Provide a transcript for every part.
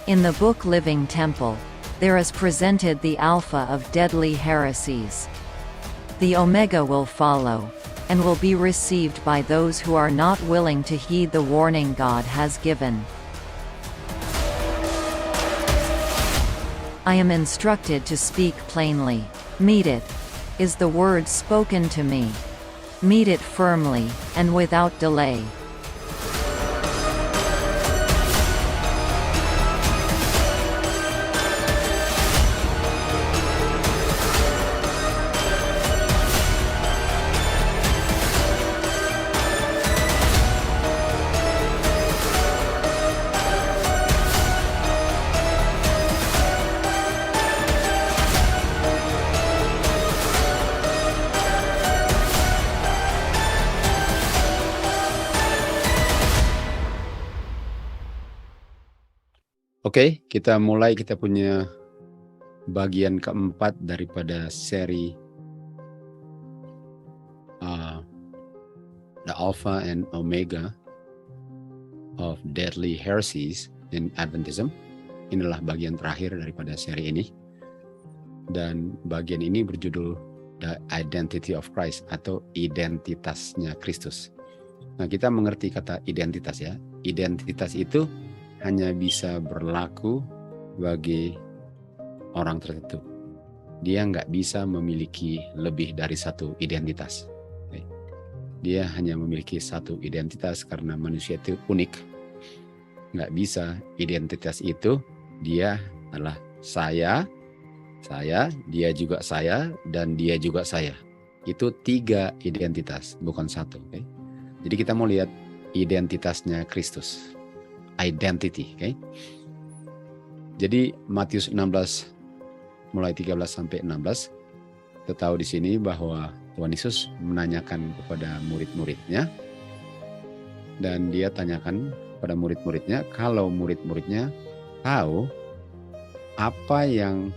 In the book Living Temple, there is presented the Alpha of deadly heresies. The Omega will follow, and will be received by those who are not willing to heed the warning God has given. I am instructed to speak plainly. Meet it, is the word spoken to me. Meet it firmly, and without delay. Oke, kita mulai, kita punya bagian keempat daripada seri The Alpha and Omega of Deadly Heresies in Adventism. Inilah bagian terakhir daripada seri ini. Dan bagian ini berjudul The Identity of Christ atau identitasnya Kristus. Nah, kita mengerti kata identitas ya. Identitas itu hanya bisa berlaku bagi orang tertentu. Dia nggak bisa memiliki lebih dari satu identitas. Dia hanya memiliki satu identitas karena manusia itu unik. Nggak bisa identitas itu, dia adalah saya, dia juga saya, dan dia juga saya. Itu 3 identitas, bukan satu. Jadi kita mau lihat identitasnya Kristus. Identity, Jadi Matius 16 mulai 13 sampai 16, kita tahu di sini bahwa Tuhan Yesus menanyakan kepada murid-muridnya, dan dia tanyakan pada murid-muridnya, kalau murid-muridnya tahu apa yang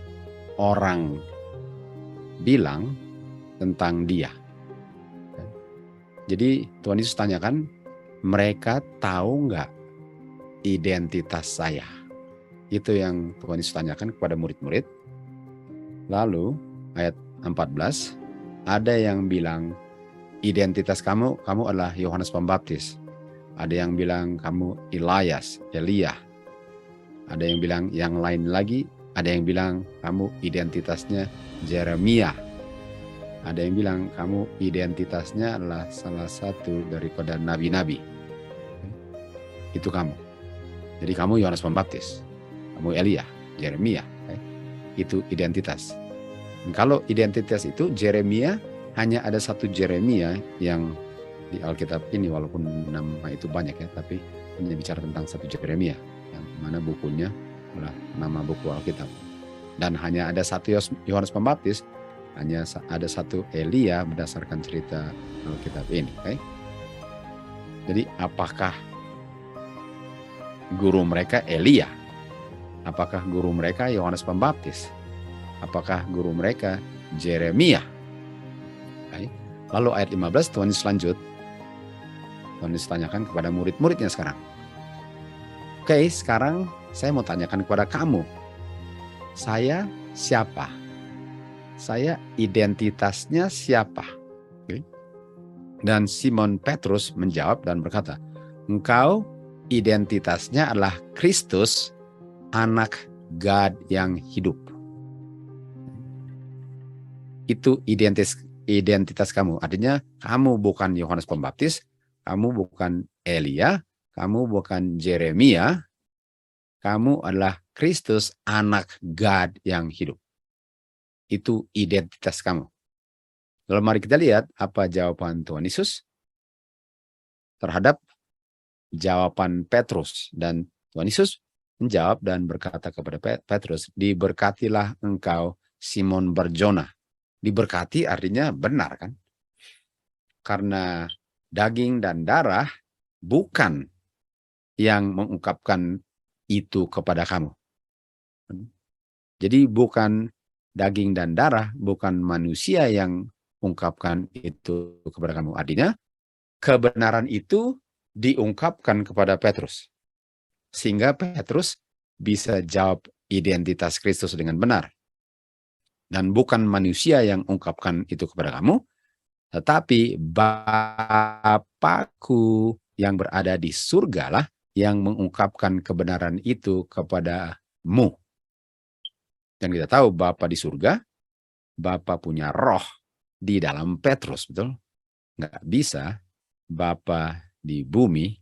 orang bilang tentang dia. Jadi Tuhan Yesus tanyakan, mereka tahu nggak identitas saya? Itu yang Tuhan Yesus tanyakan kepada murid-murid. Lalu ayat 14, ada yang bilang identitas kamu adalah Yohanes Pembaptis. Ada yang bilang kamu Elia. Ada yang bilang yang lain lagi. Ada yang bilang kamu identitasnya Jeremia. Ada yang bilang kamu identitasnya adalah salah satu daripada nabi-nabi. Itu kamu. Jadi kamu Yohanes Pembaptis, kamu Elia, Jeremia. Itu identitas. Dan kalau identitas itu Jeremia, hanya ada satu Jeremia yang di Alkitab ini, walaupun nama itu banyak ya, tapi hanya bicara tentang satu Jeremia, yang mana bukunya adalah nama buku Alkitab. Dan hanya ada satu Yohanes Pembaptis, hanya ada satu Elia berdasarkan cerita Alkitab ini. Jadi apakah guru mereka Elia? Apakah guru mereka Yohanes Pembaptis? Apakah guru mereka Jeremia? Lalu ayat 15 Tuhan Yesus lanjut. Tuhan Yesus tanyakan kepada murid-muridnya sekarang. Oke, sekarang saya mau tanyakan kepada kamu. Saya siapa? Saya identitasnya siapa? Dan Simon Petrus menjawab dan berkata, engkau identitasnya adalah Kristus, anak God yang hidup. Itu identitas kamu. Artinya kamu bukan Yohanes Pembaptis, kamu bukan Elia, kamu bukan Jeremia, kamu adalah Kristus, anak God yang hidup. Itu identitas kamu. Lalu mari kita lihat apa jawaban Tuhan Yesus terhadap jawaban Petrus. Dan Tuhan Yesus menjawab dan berkata kepada Petrus, diberkatilah engkau Simon Barjona. Diberkati artinya benar kan? Karena daging dan darah bukan yang mengungkapkan itu kepada kamu. Jadi bukan daging dan darah, bukan manusia yang ungkapkan itu kepada kamu. Artinya kebenaran itu diungkapkan kepada Petrus. Sehingga Petrus bisa jawab identitas Kristus dengan benar. Dan bukan manusia yang ungkapkan itu kepada kamu, tetapi Bapakku yang berada di surga lah yang mengungkapkan kebenaran itu kepadamu. Dan kita tahu Bapa di surga, Bapa punya roh di dalam Petrus, betul? Nggak bisa Bapa di bumi,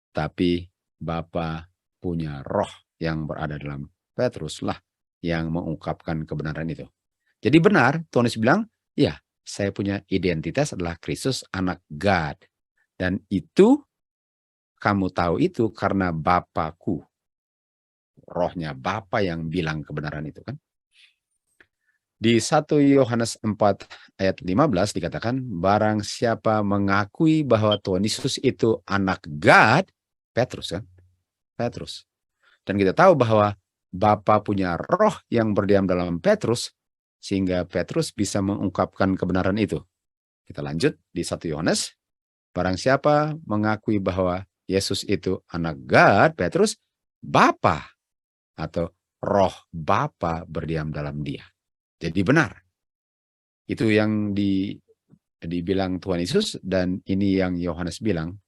tapi Bapa punya roh yang berada dalam Petrus lah yang mengungkapkan kebenaran itu. Jadi benar, Tuhan Yesus bilang, ya, saya punya identitas adalah Kristus, anak God. Dan itu, kamu tahu itu karena Bapakku. Rohnya Bapa yang bilang kebenaran itu kan. Di 1 Yohanes 4 ayat 15 dikatakan, barang siapa mengakui bahwa Tuhan Yesus itu anak God, Petrus kan, Petrus. Dan kita tahu bahwa Bapa punya roh yang berdiam dalam Petrus, sehingga Petrus bisa mengungkapkan kebenaran itu. Kita lanjut di 1 Yohanes, barang siapa mengakui bahwa Yesus itu anak God, Petrus, Bapa atau roh Bapa berdiam dalam dia. Jadi benar. Itu yang dibilang Tuhan Yesus, dan ini yang Yohanes bilang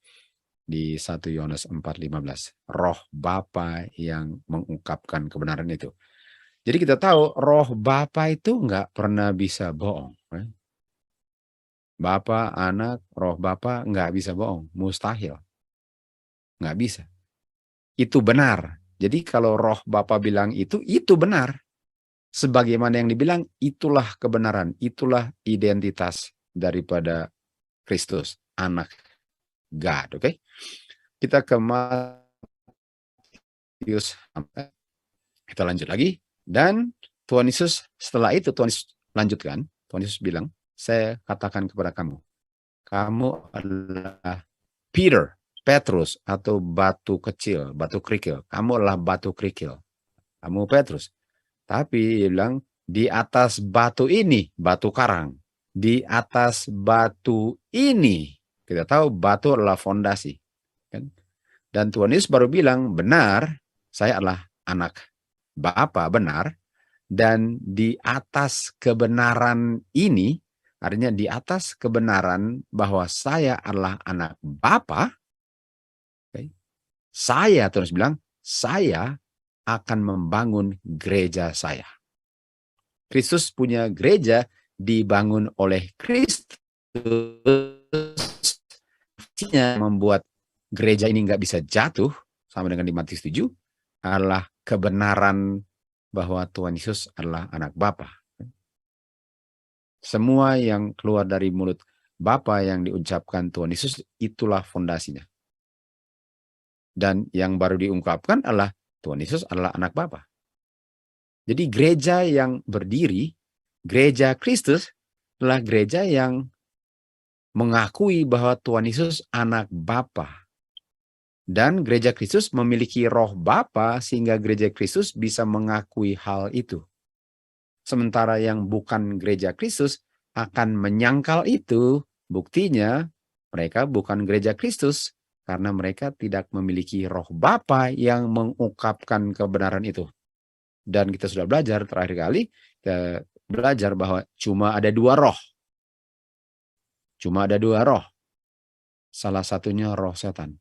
di 1 Yohanes 4:15. Roh Bapa yang mengungkapkan kebenaran itu. Jadi kita tahu roh Bapa itu nggak pernah bisa bohong. Bapa, anak, roh Bapa nggak bisa bohong. Mustahil. Nggak bisa. Itu benar. Jadi kalau roh Bapa bilang itu benar. Sebagaimana yang dibilang, itulah kebenaran, itulah identitas daripada Kristus, anak God, oke? Kita ke Matius, kita lanjut lagi. Dan Tuhan Yesus, setelah itu Tuhan Yesus lanjutkan, Tuhan Yesus bilang, saya katakan kepada kamu, kamu adalah Petrus, atau batu kecil, batu kerikil. Kamu adalah batu kerikil. Kamu Petrus. Tapi dia bilang, di atas batu ini, batu karang. Di atas batu ini, kita tahu batu adalah fondasi. Kan? Dan Tuhan Yesus baru bilang, benar, saya adalah anak Bapa, benar. Dan di atas kebenaran ini, artinya di atas kebenaran bahwa saya adalah anak Bapa, saya, Tuhan Yesus bilang, saya akan membangun gereja saya. Kristus punya gereja dibangun oleh Kristus. Membuat gereja ini nggak bisa jatuh, sama dengan di Matius 7, adalah kebenaran bahwa Tuhan Yesus adalah anak Bapa. Semua yang keluar dari mulut Bapa yang diucapkan Tuhan Yesus, itulah fondasinya. Dan yang baru diungkapkan adalah Tuhan Yesus adalah anak Bapa. Jadi gereja yang berdiri, gereja Kristus, adalah gereja yang mengakui bahwa Tuhan Yesus anak Bapa. Dan gereja Kristus memiliki roh Bapa sehingga gereja Kristus bisa mengakui hal itu. Sementara yang bukan gereja Kristus akan menyangkal itu, buktinya mereka bukan gereja Kristus karena mereka tidak memiliki roh Bapa yang mengungkapkan kebenaran itu. Dan kita sudah belajar terakhir kali, kita belajar bahwa cuma ada dua roh. Cuma ada dua roh. Salah satunya roh setan.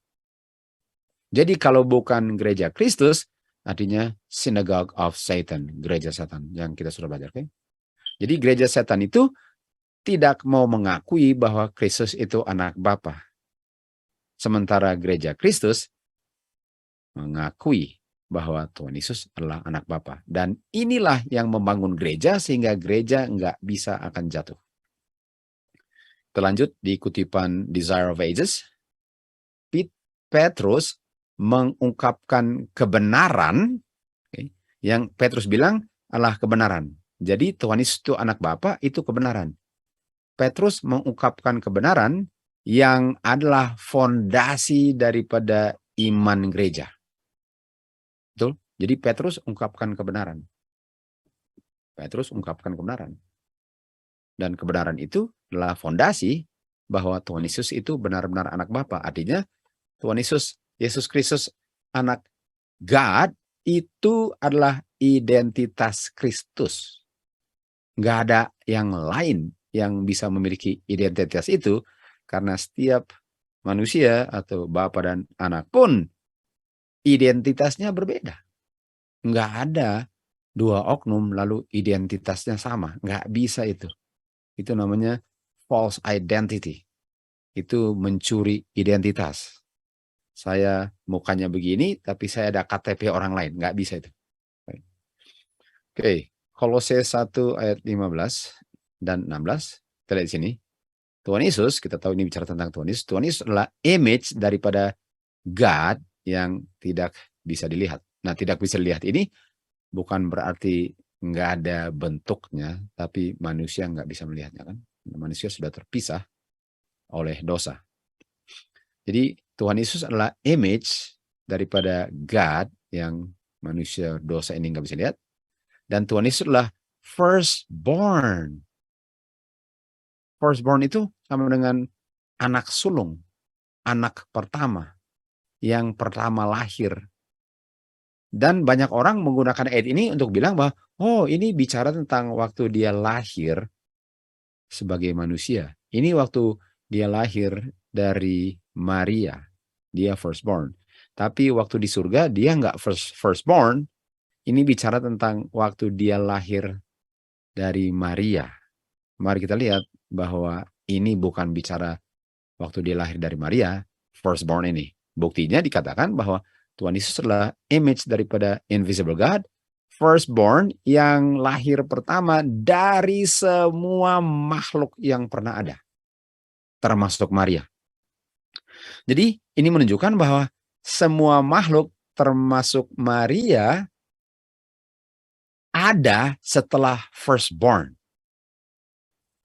Jadi kalau bukan gereja Kristus, artinya synagogue of Satan, gereja setan yang kita sudah belajar. Okay? Jadi gereja setan itu tidak mau mengakui bahwa Kristus itu anak Bapa. Sementara gereja Kristus mengakui bahwa Tuhan Yesus adalah anak Bapa. Dan inilah yang membangun gereja sehingga gereja nggak bisa akan jatuh. Kita lanjut di kutipan Desire of Ages. Petrus mengungkapkan kebenaran, yang Petrus bilang adalah kebenaran. Jadi Tuhan Yesus itu anak Bapa, itu kebenaran. Petrus mengungkapkan kebenaran yang adalah fondasi daripada iman gereja. Betul? Jadi Petrus ungkapkan kebenaran. Petrus ungkapkan kebenaran. Dan kebenaran itu adalah fondasi bahwa Tuhan Yesus itu benar-benar anak Bapa. Artinya Tuhan Yesus Kristus anak God itu adalah identitas Kristus. Nggak ada yang lain yang bisa memiliki identitas itu, karena setiap manusia atau Bapa dan Anak pun identitasnya berbeda. Nggak ada dua oknum lalu identitasnya sama. Nggak bisa itu. Itu namanya false identity. Itu mencuri identitas. Saya mukanya begini, tapi saya ada KTP orang lain. Nggak bisa itu. Oke, Kolose 1 ayat 15 dan 16. Kita lihat di sini. Tuhan Yesus, kita tahu ini bicara tentang Tuhan Yesus. Tuhan Yesus adalah image daripada God yang tidak bisa dilihat. Nah, tidak bisa dilihat ini bukan berarti nggak ada bentuknya, tapi manusia nggak bisa melihatnya kan. Manusia sudah terpisah oleh dosa. Jadi Tuhan Yesus adalah image daripada God yang manusia dosa ini nggak bisa lihat. Dan Tuhan Yesus adalah firstborn. Firstborn itu sama dengan anak sulung, anak pertama, yang pertama lahir. Dan banyak orang menggunakan ayat ini untuk bilang bahwa, oh ini bicara tentang waktu dia lahir sebagai manusia. Ini waktu dia lahir dari Maria, dia firstborn. Tapi waktu di surga dia nggak firstborn. Ini bicara tentang waktu dia lahir dari Maria. Mari kita lihat bahwa ini bukan bicara waktu dia lahir dari Maria, firstborn ini. Buktinya dikatakan bahwa Tuhan Yesus adalah image daripada invisible God, firstborn yang lahir pertama dari semua makhluk yang pernah ada, termasuk Maria. Jadi ini menunjukkan bahwa semua makhluk termasuk Maria ada setelah firstborn.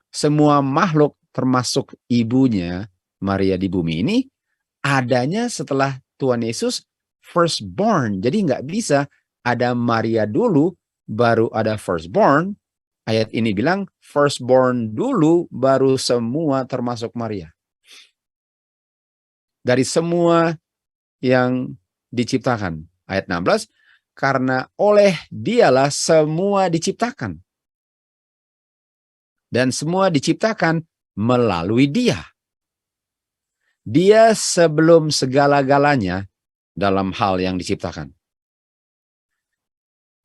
Semua makhluk termasuk ibunya Maria di bumi ini adanya setelah Tuhan Yesus firstborn. Jadi nggak bisa ada Maria dulu baru ada firstborn. Ayat ini bilang firstborn dulu baru semua termasuk Maria. Dari semua yang diciptakan. Ayat 16, karena oleh dialah semua diciptakan. Dan semua diciptakan melalui dia. Dia sebelum segala-galanya dalam hal yang diciptakan.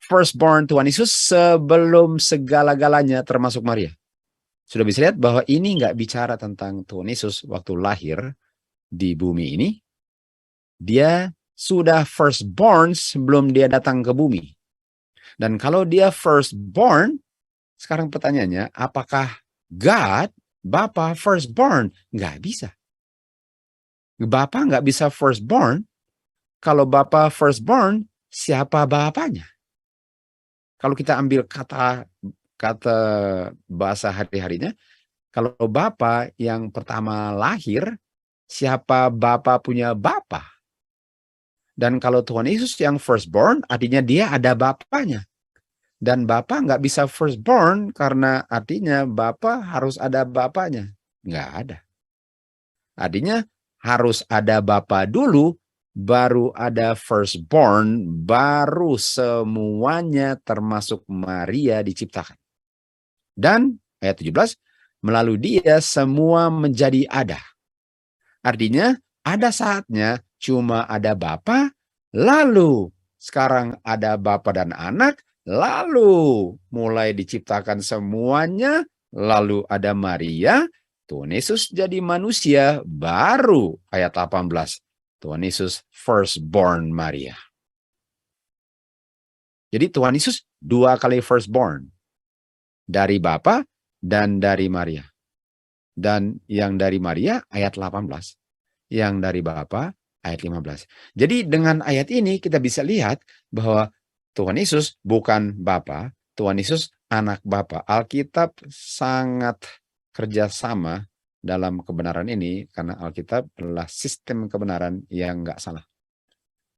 Firstborn Tuhan Yesus sebelum segala-galanya termasuk Maria. Sudah bisa lihat bahwa ini nggak bicara tentang Tuhan Yesus waktu lahir di bumi ini. Dia sudah firstborn sebelum dia datang ke bumi. Dan kalau dia firstborn, sekarang pertanyaannya, apakah God, Bapa firstborn? Nggak bisa. Bapa nggak bisa firstborn. Kalau Bapa firstborn, siapa bapaknya? Kalau kita ambil kata bahasa hari-harinya, kalau Bapa yang pertama lahir, siapa Bapa punya Bapa? Dan kalau Tuhan Yesus yang firstborn, artinya dia ada bapaknya. Dan Bapa nggak bisa firstborn karena artinya Bapa harus ada bapaknya. Nggak ada. Artinya harus ada Bapa dulu, baru ada firstborn, baru semuanya termasuk Maria diciptakan. Dan ayat 17, melalui dia semua menjadi ada. Artinya ada saatnya cuma ada Bapa, lalu sekarang ada Bapa dan Anak, lalu mulai diciptakan semuanya, lalu ada Maria, Tuhan Yesus jadi manusia, baru ayat 18, Tuhan Yesus firstborn Maria. Jadi Tuhan Yesus 2 kali firstborn, dari Bapa dan dari Maria. Dan yang dari Maria ayat 18, yang dari Bapa ayat 15. Jadi dengan ayat ini kita bisa lihat bahwa Tuhan Yesus bukan Bapa, Tuhan Yesus anak Bapa. Alkitab sangat kerjasama dalam kebenaran ini karena Alkitab adalah sistem kebenaran yang nggak salah.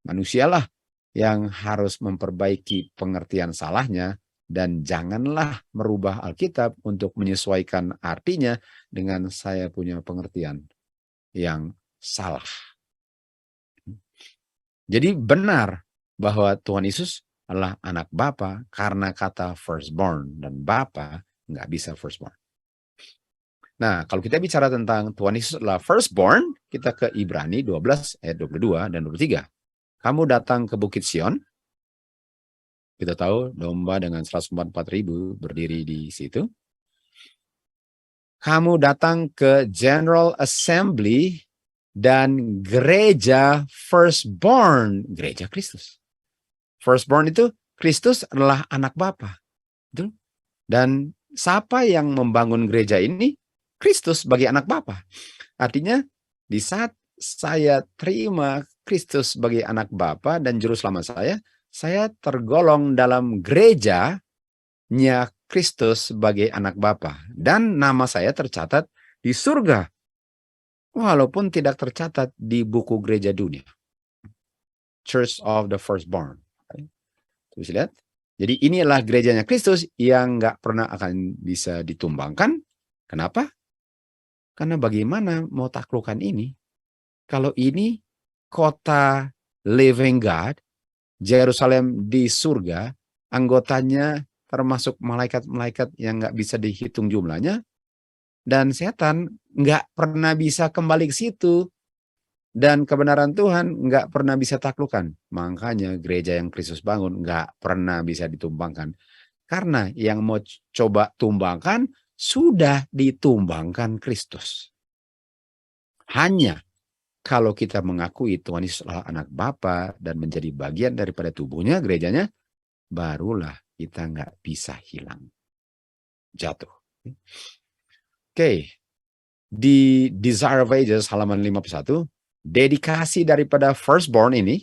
Manusialah yang harus memperbaiki pengertian salahnya dan janganlah merubah Alkitab untuk menyesuaikan artinya dengan saya punya pengertian yang salah. Jadi benar bahwa Tuhan Yesus adalah anak Bapa karena kata firstborn, dan Bapa nggak bisa firstborn. Nah, kalau kita bicara tentang Tuhan Yesus adalah firstborn, kita ke Ibrani 12 ayat 22 dan 23. Kamu datang ke Bukit Sion, kita tahu domba dengan 144.000 berdiri di situ. Kamu datang ke General Assembly dan gereja firstborn, gereja Kristus. Firstborn itu Kristus adalah anak Bapa. Dan siapa yang membangun gereja ini? Kristus sebagai anak Bapa. Artinya di saat saya terima Kristus sebagai anak Bapa dan juru selamat saya tergolong dalam gerejanya Kristus sebagai anak Bapa. Dan nama saya tercatat di surga. Walaupun tidak tercatat di buku gereja dunia. Church of the Firstborn. Terus lihat. Jadi inilah gerejanya Kristus yang nggak pernah akan bisa ditumbangkan. Kenapa? Karena bagaimana mau taklukkan ini? Kalau ini kota living God, Yerusalem di surga, anggotanya termasuk malaikat-malaikat yang nggak bisa dihitung jumlahnya, dan setan nggak pernah bisa kembali ke situ, dan kebenaran Tuhan nggak pernah bisa taklukkan. Makanya gereja yang Kristus bangun nggak pernah bisa ditumbangkan. Karena yang mau coba tumbangkan, sudah ditumbangkan Kristus. Hanya kalau kita mengakui Tuhan Yesus adalah anak Bapa dan menjadi bagian daripada tubuhnya, gerejanya, barulah kita nggak bisa hilang. Jatuh. Oke. Di Desire of Ages halaman 51, dedikasi daripada firstborn ini,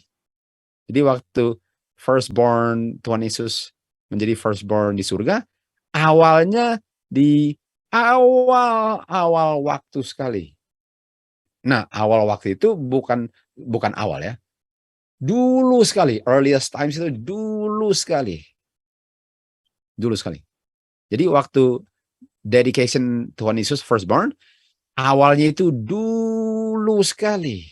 jadi waktu firstborn Tuhan Yesus menjadi firstborn di surga, awalnya di awal waktu sekali. Nah, awal waktu itu bukan awal ya. Dulu sekali, earliest times itu dulu sekali. Dulu sekali. Jadi waktu dedication Tuhan Yesus firstborn, awalnya itu dulu sekali.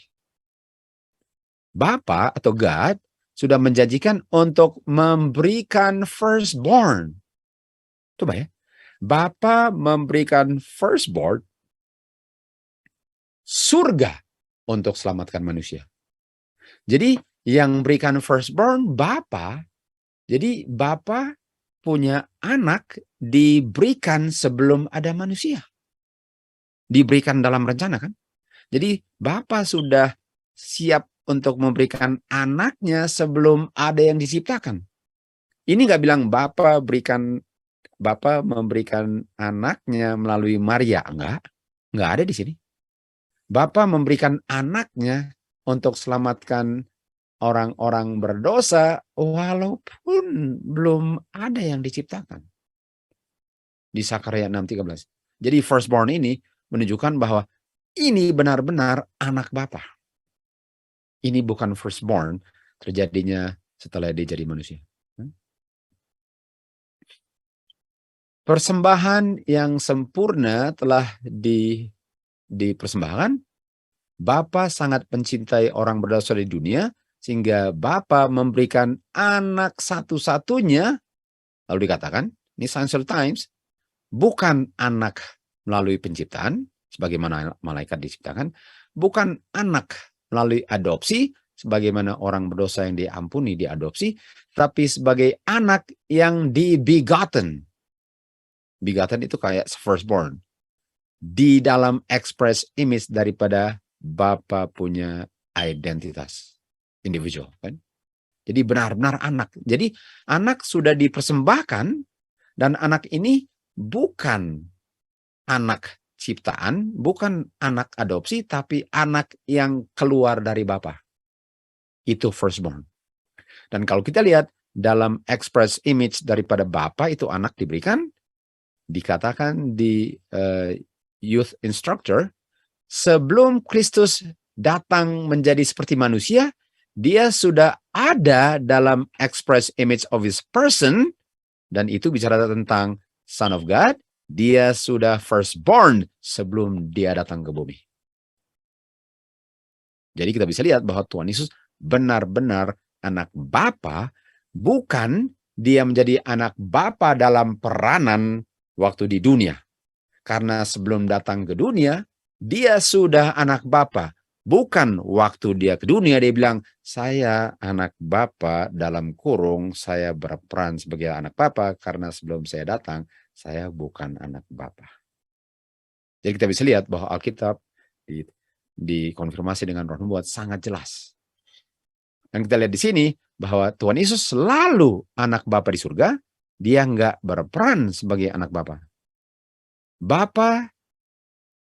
Bapa atau God sudah menjanjikan untuk memberikan firstborn. Coba ya. Bapa memberikan firstborn surga untuk selamatkan manusia. Jadi yang berikan firstborn Bapa. Jadi Bapa punya anak diberikan sebelum ada manusia. Diberikan dalam rencana kan. Jadi Bapa sudah siap untuk memberikan anaknya sebelum ada yang diciptakan. Ini nggak bilang Bapa memberikan anaknya melalui Maria, enggak ada di sini. Bapa memberikan anaknya untuk selamatkan orang-orang berdosa walaupun belum ada yang diciptakan. Di Sakarya 6:13. Jadi firstborn ini menunjukkan bahwa ini benar-benar anak Bapa. Ini bukan firstborn terjadinya setelah dia jadi manusia. Persembahan yang sempurna telah dipersembahkan. Bapa sangat mencintai orang berdosa di dunia, sehingga Bapa memberikan anak satu-satunya, lalu dikatakan, ini Signs of the Times, bukan anak melalui penciptaan, sebagaimana malaikat diciptakan, bukan anak melalui adopsi, sebagaimana orang berdosa yang diampuni diadopsi, tapi sebagai anak yang dibegotten. Begotten itu kayak firstborn. Di dalam express image daripada Bapa punya identitas individual. Kan? Jadi benar-benar anak. Jadi anak sudah dipersembahkan, dan anak ini bukan anak ciptaan, bukan anak adopsi, tapi anak yang keluar dari Bapa. Itu firstborn. Dan kalau kita lihat dalam express image daripada Bapa, itu anak diberikan, dikatakan di youth instructor, sebelum Kristus datang menjadi seperti manusia, dia sudah ada dalam express image of his person, dan itu bicara tentang Son of God. Dia sudah firstborn sebelum dia datang ke bumi. Jadi kita bisa lihat bahwa Tuhan Yesus benar-benar anak bapa, bukan dia menjadi anak bapa dalam peranan waktu di dunia. Karena sebelum datang ke dunia, dia sudah anak bapa. Bukan waktu dia ke dunia, dia bilang, saya anak bapa dalam kurung, saya berperan sebagai anak bapa, karena sebelum saya datang, saya bukan anak bapa. Jadi kita bisa lihat bahwa Alkitab dikonfirmasi dengan Roh Nubuat sangat jelas. Dan kita lihat di sini, bahwa Tuhan Yesus selalu anak bapa di surga, dia nggak berperan sebagai anak bapa. Bapa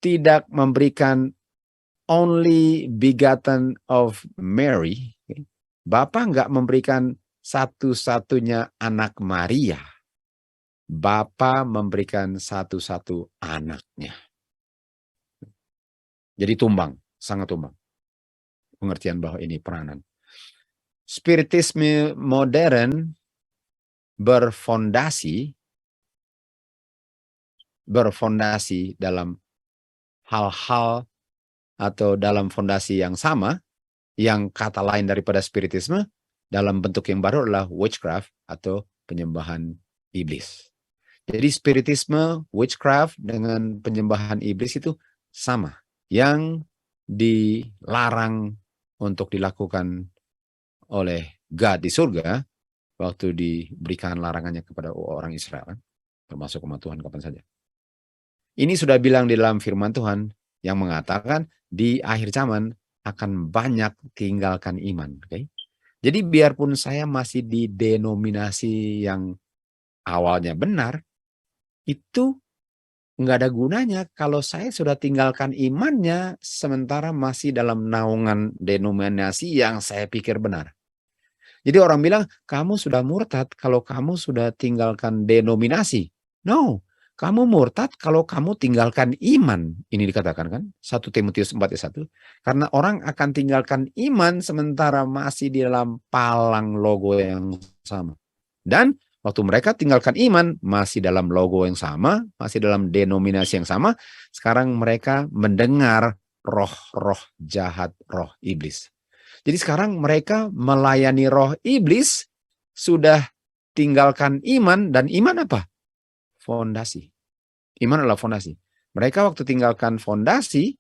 tidak memberikan only begotten of Mary. Bapa nggak memberikan satu-satunya anak Maria. Bapa memberikan satu-satu anaknya. Jadi tumbang, sangat tumbang. Pengertian bahwa ini peranan. Spiritisme modern berfondasi dalam hal-hal atau dalam fondasi yang sama, yang kata lain daripada spiritisme, dalam bentuk yang baru adalah witchcraft atau penyembahan iblis. Jadi spiritisme, witchcraft dengan penyembahan iblis itu sama, yang dilarang untuk dilakukan oleh God di surga waktu diberikan larangannya kepada orang Israel, termasuk umat Tuhan kapan saja. Ini sudah bilang di dalam firman Tuhan yang mengatakan di akhir zaman akan banyak tinggalkan iman. Okay? Jadi biarpun saya masih di denominasi yang awalnya benar, itu nggak ada gunanya kalau saya sudah tinggalkan imannya sementara masih dalam naungan denominasi yang saya pikir benar. Jadi orang bilang, kamu sudah murtad kalau kamu sudah tinggalkan denominasi. No, kamu murtad kalau kamu tinggalkan iman. Ini dikatakan kan, 1 Timotius 4:1. Karena orang akan tinggalkan iman sementara masih di dalam palang logo yang sama. Dan waktu mereka tinggalkan iman, masih dalam logo yang sama, masih dalam denominasi yang sama, sekarang mereka mendengar roh-roh jahat, roh iblis. Jadi sekarang mereka melayani roh iblis, sudah tinggalkan iman, dan iman apa? Fondasi. Iman adalah fondasi. Mereka waktu tinggalkan fondasi,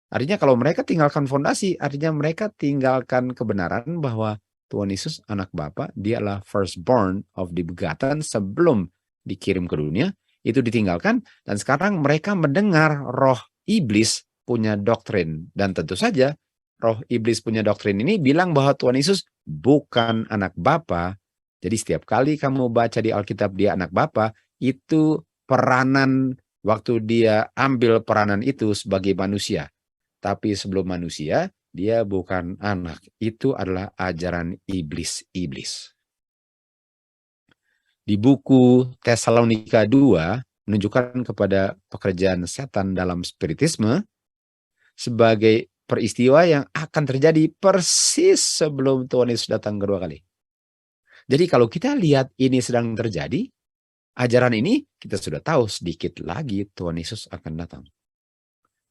artinya kalau mereka tinggalkan fondasi, artinya mereka tinggalkan kebenaran bahwa Tuhan Yesus anak Bapa, dia adalah firstborn of the begotten sebelum dikirim ke dunia, itu ditinggalkan, dan sekarang mereka mendengar roh iblis punya doktrin. Dan tentu saja, roh iblis punya doktrin ini bilang bahwa Tuhan Yesus bukan anak Bapa. Jadi setiap kali kamu baca di Alkitab dia anak Bapa, itu peranan waktu dia ambil peranan itu sebagai manusia. Tapi sebelum manusia, dia bukan anak. Itu adalah ajaran iblis-iblis. Di buku Tesalonika 2 menunjukkan kepada pekerjaan setan dalam spiritisme sebagai peristiwa yang akan terjadi persis sebelum Tuhan Yesus datang kedua kali. Jadi kalau kita lihat ini sedang terjadi, ajaran ini kita sudah tahu sedikit lagi Tuhan Yesus akan datang.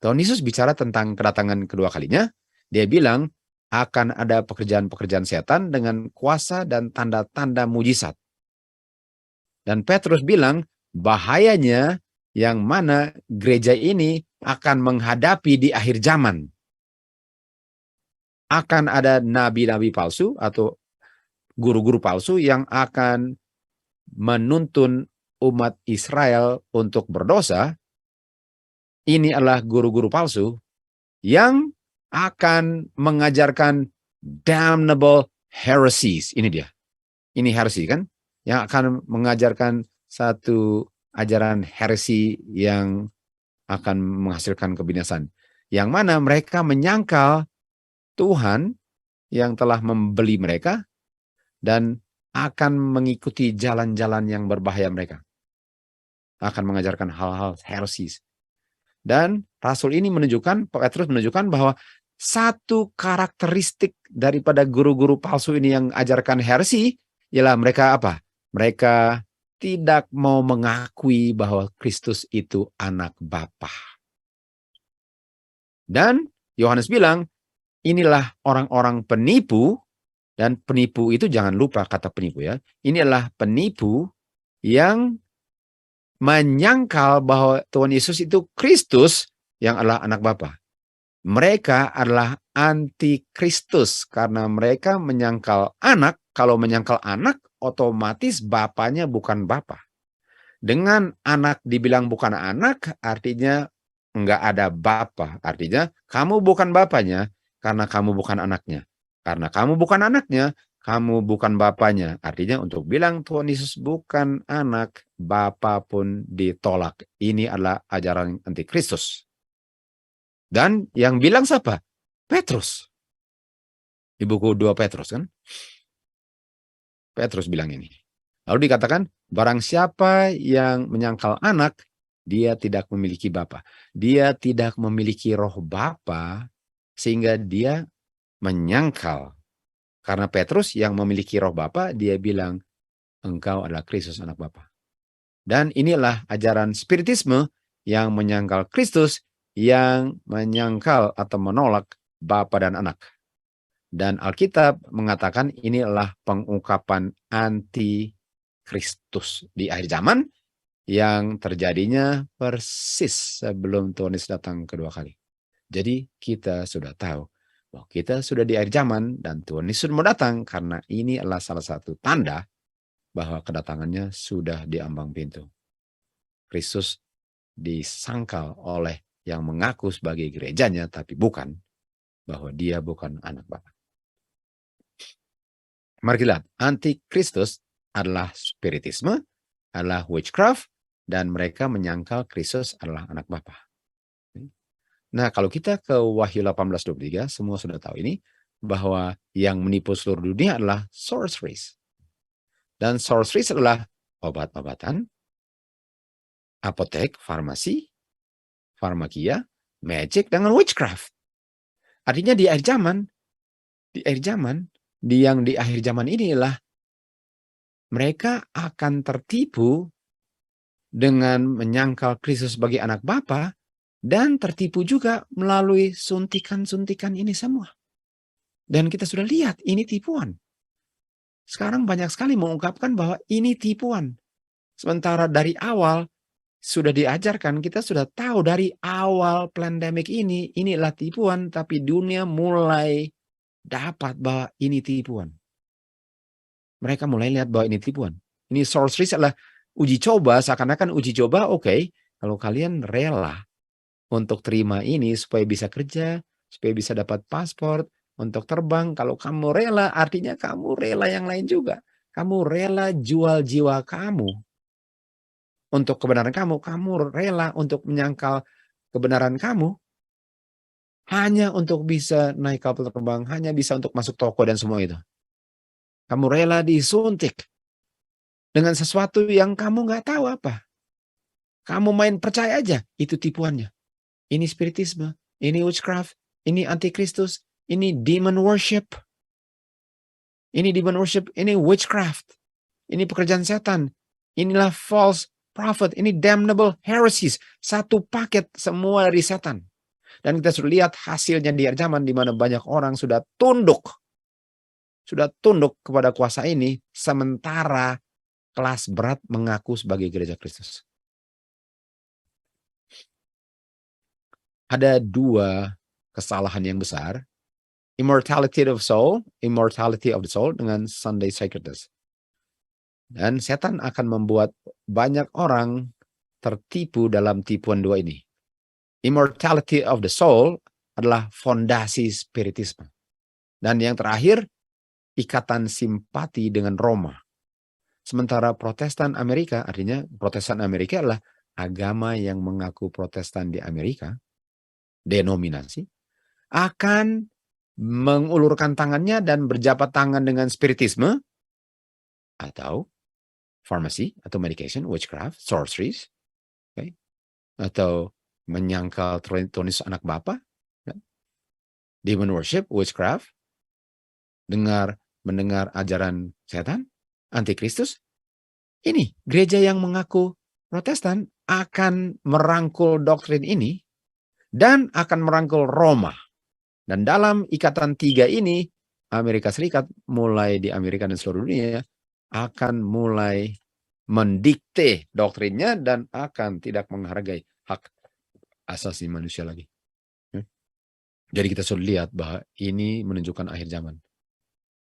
Tuhan Yesus bicara tentang kedatangan kedua kalinya, dia bilang akan ada pekerjaan-pekerjaan setan dengan kuasa dan tanda-tanda mujizat. Dan Petrus bilang bahayanya yang mana gereja ini akan menghadapi di akhir zaman. Akan ada nabi-nabi palsu atau guru-guru palsu yang akan menuntun umat Israel untuk berdosa. Ini adalah guru-guru palsu yang akan mengajarkan damnable heresies. Ini dia. Ini heresi kan? Yang akan mengajarkan satu ajaran heresi yang akan menghasilkan kebinasan. Yang mana mereka menyangkal Tuhan yang telah membeli mereka dan akan mengikuti jalan-jalan yang berbahaya mereka. Akan mengajarkan hal-hal heresies. Dan Rasul ini menunjukkan, Petrus menunjukkan bahwa satu karakteristik daripada guru-guru palsu ini yang ajarkan heresi, ialah mereka apa? Mereka tidak mau mengakui bahwa Kristus itu anak Bapa. Dan Yohanes bilang, inilah orang-orang penipu Dan penipu itu jangan lupa kata penipu ya. Ini adalah penipu yang menyangkal bahwa Tuhan Yesus itu Kristus yang adalah anak Bapa. Mereka adalah antikristus karena mereka menyangkal anak. Kalau menyangkal anak, otomatis bapaknya bukan bapa. Dengan anak dibilang bukan anak, artinya enggak ada bapa. Artinya kamu bukan bapaknya karena kamu bukan anaknya. Karena kamu bukan anaknya, kamu bukan bapaknya. Artinya untuk bilang Tuhan Yesus bukan anak, bapa pun ditolak. Ini adalah ajaran antikristus. Dan yang bilang siapa? Petrus. Di buku 2 Petrus kan? Petrus bilang ini. Lalu dikatakan, barang siapa yang menyangkal anak, dia tidak memiliki bapa. Dia tidak memiliki roh bapa, sehingga dia menyangkal. Karena Petrus yang memiliki roh bapa, dia bilang, engkau adalah Kristus anak bapa. Dan inilah ajaran spiritisme yang menyangkal Kristus, yang menyangkal atau menolak bapa dan anak. Dan Alkitab mengatakan ini adalah pengungkapan anti-Kristus di akhir zaman yang terjadinya persis sebelum Tuhan Yesus datang kedua kali. Jadi kita sudah tahu bahwa kita sudah di akhir zaman dan Tuhan Yesus mau datang karena ini adalah salah satu tanda bahwa kedatangannya sudah di ambang pintu. Kristus disangkal oleh yang mengaku sebagai gerejanya tapi bukan, bahwa dia bukan anak Bapa. Mari kita lihat, antikristus adalah spiritisme, adalah witchcraft, dan mereka menyangkal Kristus adalah anak Bapa. Nah, kalau kita ke Wahyu 18:23, semua sudah tahu ini, bahwa yang menipu seluruh dunia adalah sorceries. Dan sorceries adalah obat-obatan, apotek, farmasi, farmakia, magic, dengan witchcraft. Artinya di akhir zaman, di akhir zaman inilah mereka akan tertipu dengan menyangkal Kristus sebagai anak Bapa dan tertipu juga melalui suntikan-suntikan ini semua. Dan kita sudah lihat ini tipuan. Sekarang banyak sekali mengungkapkan bahwa ini tipuan. Sementara dari awal sudah diajarkan, kita sudah tahu dari awal pandemik inilah tipuan, tapi dunia mulai dapat bahwa ini tipuan. Mereka mulai lihat bahwa ini tipuan. Ini sorcery adalah uji coba, seakan-akan uji coba, oke, kalau kalian rela untuk terima ini supaya bisa kerja, supaya bisa dapat paspor, untuk terbang, kalau kamu rela, artinya kamu rela yang lain juga. Kamu rela jual jiwa kamu untuk kebenaran kamu, kamu rela untuk menyangkal kebenaran kamu, hanya untuk bisa naik kapal terbang, hanya bisa untuk masuk toko dan semua itu. Kamu rela disuntik dengan sesuatu yang kamu nggak tahu apa. Kamu main percaya aja, itu tipuannya. Ini spiritisme, ini witchcraft, ini antikristus, ini demon worship. Ini demon worship, ini witchcraft. Ini pekerjaan setan. Inilah false prophet, ini damnable heresies. Satu paket semua dari setan. Dan kita sudah lihat hasilnya di akhir zaman di mana banyak orang sudah tunduk kepada kuasa ini, sementara kelas berat mengaku sebagai gereja Kristus. Ada dua kesalahan yang besar, immortality of the soul dengan Sunday sacredness. Dan setan akan membuat banyak orang tertipu dalam tipuan dua ini. Immortality of the soul adalah fondasi spiritisme. Dan yang terakhir, ikatan simpati dengan Roma. Sementara Protestan Amerika, artinya Protestan Amerika adalah agama yang mengaku Protestan di Amerika, denominasi, akan mengulurkan tangannya dan berjabat tangan dengan spiritisme, atau pharmacy, atau medication, witchcraft, sorceries, okay, atau menyangkal Tuhan Yesus anak Bapa, demon worship, witchcraft, mendengar ajaran setan, antikristus. Ini gereja yang mengaku Protestan akan merangkul doktrin ini dan akan merangkul Roma. Dan dalam ikatan tiga ini, Amerika Serikat, mulai di Amerika dan seluruh dunia, akan mulai mendikte doktrinnya dan akan tidak menghargai hak asasi manusia lagi. Jadi kita sudah lihat bahwa ini menunjukkan akhir zaman.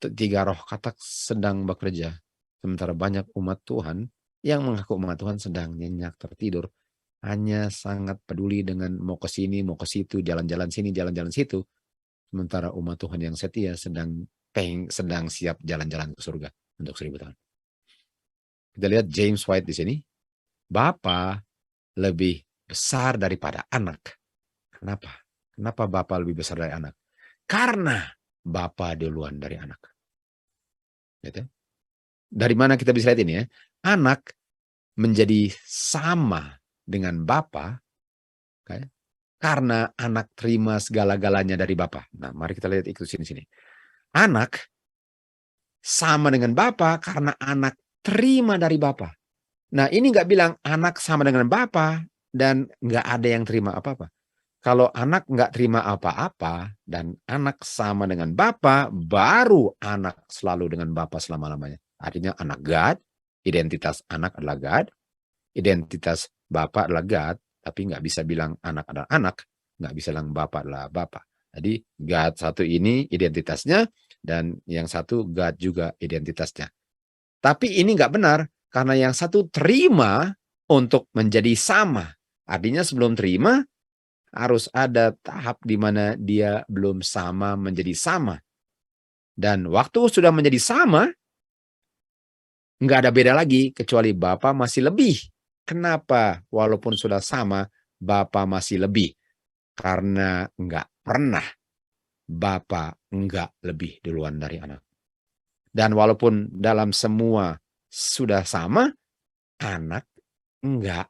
3 roh katak sedang bekerja. Sementara banyak umat Tuhan yang mengaku umat Tuhan sedang nyenyak tertidur. Hanya sangat peduli dengan mau ke sini, mau ke situ, jalan-jalan sini, jalan-jalan situ. Sementara umat Tuhan yang setia sedang siap jalan-jalan ke surga untuk 1000 tahun. Kita lihat James White di sini. Bapa lebih besar daripada anak. Kenapa? Kenapa Bapa lebih besar dari anak? Karena Bapa duluan dari anak. Gitu. Dari mana kita bisa lihat ini ya? Anak menjadi sama dengan Bapa, okay? Karena anak terima segala-galanya dari Bapa. Nah, mari kita lihat itu sini. Anak sama dengan Bapa karena anak terima dari Bapa. Nah, ini nggak bilang anak sama dengan Bapa dan nggak ada yang terima apa-apa. Kalau anak nggak terima apa-apa dan anak sama dengan Bapa, baru anak selalu dengan Bapa selama-lamanya. Artinya anak God, identitas anak adalah God, identitas Bapa adalah God, tapi nggak bisa bilang anak adalah anak, nggak bisa bilang Bapa adalah Bapa. Jadi God satu ini identitasnya dan yang satu God juga identitasnya. Tapi ini nggak benar karena yang satu terima untuk menjadi sama. Artinya sebelum terima harus ada tahap di mana dia belum sama menjadi sama. Dan waktu sudah menjadi sama, nggak ada beda lagi kecuali Bapa masih lebih. Kenapa? Walaupun sudah sama, Bapa masih lebih. Karena nggak pernah Bapa nggak lebih duluan dari anak. Dan walaupun dalam semua sudah sama, anak nggak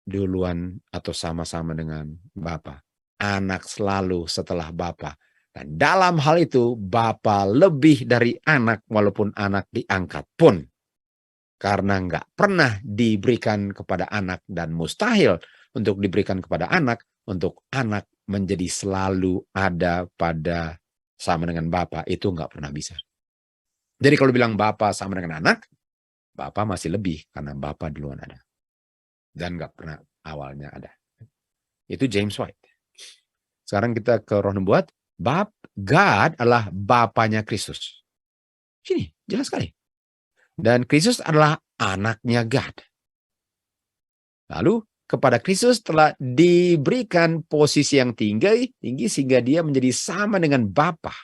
duluan atau sama-sama dengan Bapa. Anak selalu setelah Bapa. Dan dalam hal itu, Bapa lebih dari anak walaupun anak diangkat pun. Karena nggak pernah diberikan kepada anak dan mustahil untuk diberikan kepada anak, untuk anak menjadi selalu ada pada sama dengan Bapa, itu nggak pernah bisa. Jadi kalau bilang Bapa sama dengan anak, Bapa masih lebih karena Bapa duluan ada. Dan nggak pernah awalnya ada. Itu James White. Sekarang kita ke Roh Nubuat. God adalah Bapanya Kristus. Sini, jelas sekali. Dan Kristus adalah anaknya God. Lalu kepada Kristus telah diberikan posisi yang tinggi sehingga dia menjadi sama dengan Bapa.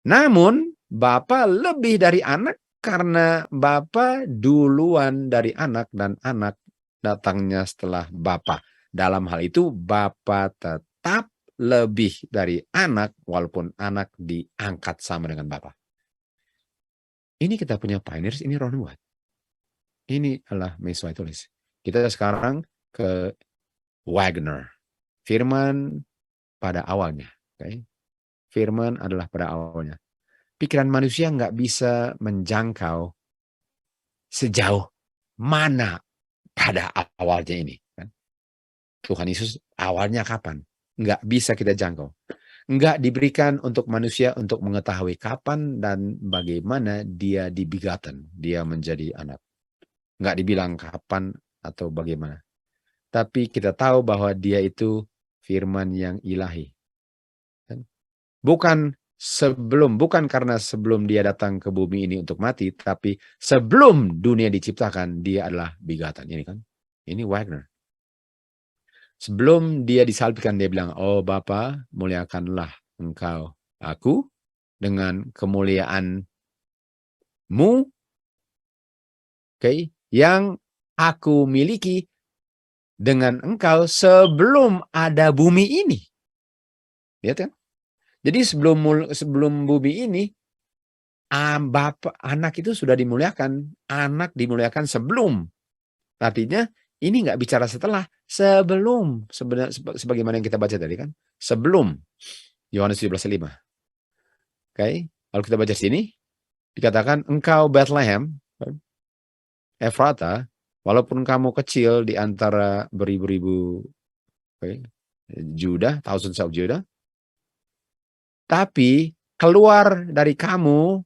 Namun Bapa lebih dari anak karena Bapa duluan dari anak dan anak datangnya setelah Bapa. Dalam hal itu Bapa tetap lebih dari anak walaupun anak diangkat sama dengan Bapa. Ini kita punya pioneers, ini Roh Nubuat. Ini adalah Mace White tulis. Kita sekarang ke Wagner. Firman pada awalnya. Okay? Firman adalah pada awalnya. Pikiran manusia nggak bisa menjangkau sejauh mana pada awalnya ini. Tuhan Yesus awalnya kapan? Nggak bisa kita jangkau. Nggak diberikan untuk manusia untuk mengetahui kapan dan bagaimana dia dibegotten, dia menjadi anak. Nggak dibilang kapan atau bagaimana. Tapi kita tahu bahwa dia itu firman yang ilahi. Bukan karena sebelum dia datang ke bumi ini untuk mati, tapi sebelum dunia diciptakan, dia adalah begotten. Ini kan? Ini Wagner. Sebelum dia disalibkan, dia bilang, oh Bapa, muliakanlah engkau aku dengan kemuliaanmu, okay, yang aku miliki dengan engkau sebelum ada bumi ini. Lihat kan? Jadi sebelum bumi ini, Bapak, anak itu sudah dimuliakan. Anak dimuliakan sebelum. Artinya, ini nggak bicara setelah, sebelum. Sebagaimana yang kita baca tadi kan. Sebelum. Yohanes 17:5. Oke. Kalau kita baca sini, dikatakan, engkau Bethlehem, Efrata, walaupun kamu kecil di antara beribu-ribu Judah, thousands of Judah, tapi keluar dari kamu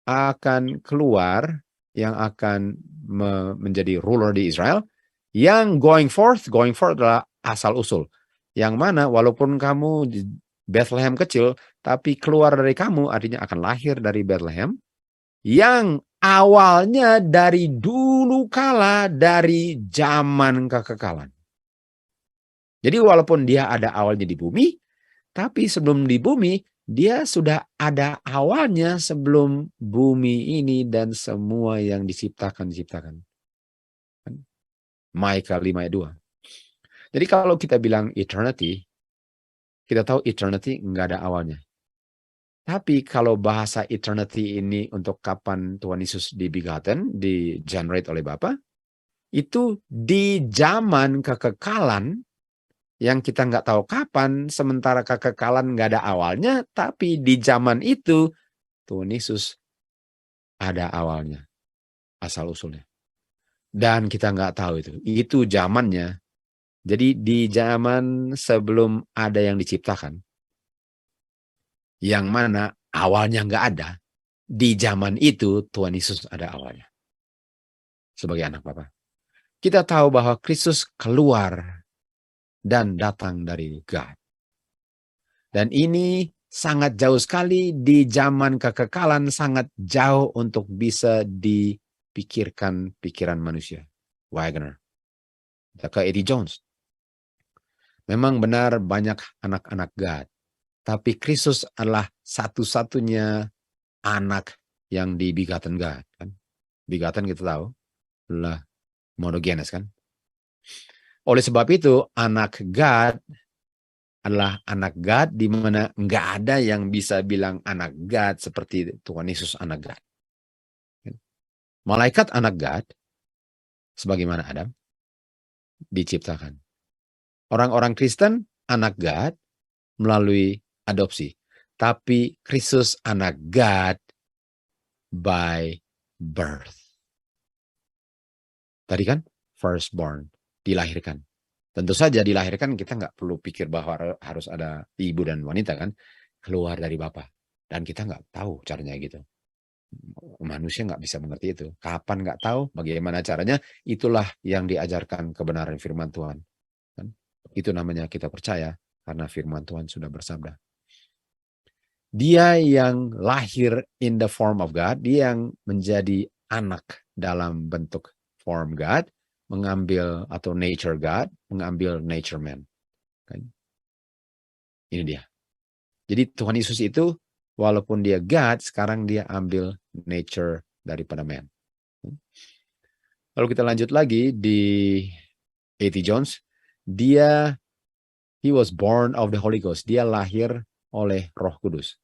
akan keluar yang akan menjadi ruler di Israel, yang going forth adalah asal-usul. Yang mana walaupun kamu di Bethlehem kecil, tapi keluar dari kamu artinya akan lahir dari Bethlehem, yang awalnya dari dulu kala, dari zaman kekekalan. Jadi walaupun dia ada awalnya di bumi, tapi sebelum di bumi, dia sudah ada awalnya sebelum bumi ini dan semua yang diciptakan. Maika 5 ayat 2. Jadi kalau kita bilang eternity, kita tahu eternity nggak ada awalnya. Tapi kalau bahasa eternity ini untuk kapan Tuhan Yesus dibegotten, di-generate oleh Bapa, itu di zaman kekekalan yang kita nggak tahu kapan, sementara kekekalan nggak ada awalnya, tapi di zaman itu Tuhan Yesus ada awalnya, asal-usulnya. Dan kita nggak tahu itu zamannya. Jadi di zaman sebelum ada yang diciptakan, yang mana awalnya nggak ada, di zaman itu Tuhan Yesus ada awalnya. Sebagai anak Bapa. Kita tahu bahwa Kristus keluar dan datang dari God. Dan ini sangat jauh sekali di zaman kekekalan, sangat jauh untuk bisa dipikirkan pikiran manusia. Wagner. Ke Eddie Jones. Memang benar banyak anak-anak God. Tapi Kristus adalah satu-satunya anak yang dibegotten God. Kan? Begotten kita tahu adalah monogenes kan. Oleh sebab itu anak God adalah anak God di mana nggak ada yang bisa bilang anak God seperti Tuhan Yesus anak God. Malaikat anak God sebagaimana Adam diciptakan. Orang-orang Kristen anak God melalui adopsi. Tapi Kristus anak God by birth. Tadi kan firstborn, dilahirkan. Tentu saja dilahirkan kita nggak perlu pikir bahwa harus ada ibu dan wanita kan. Keluar dari Bapa. Dan kita nggak tahu caranya gitu. Manusia nggak bisa mengerti itu. Kapan nggak tahu, bagaimana caranya, itulah yang diajarkan kebenaran firman Tuhan. Kan? Itu namanya kita percaya karena firman Tuhan sudah bersabda. Dia yang lahir in the form of God, dia yang menjadi anak dalam bentuk form God, mengambil atau nature God, mengambil nature man. Kan? Ini dia. Jadi Tuhan Yesus itu walaupun dia God, sekarang dia ambil nature daripada man. Lalu kita lanjut lagi di A.T. Jones. He was born of the Holy Ghost. Dia lahir oleh Roh Kudus.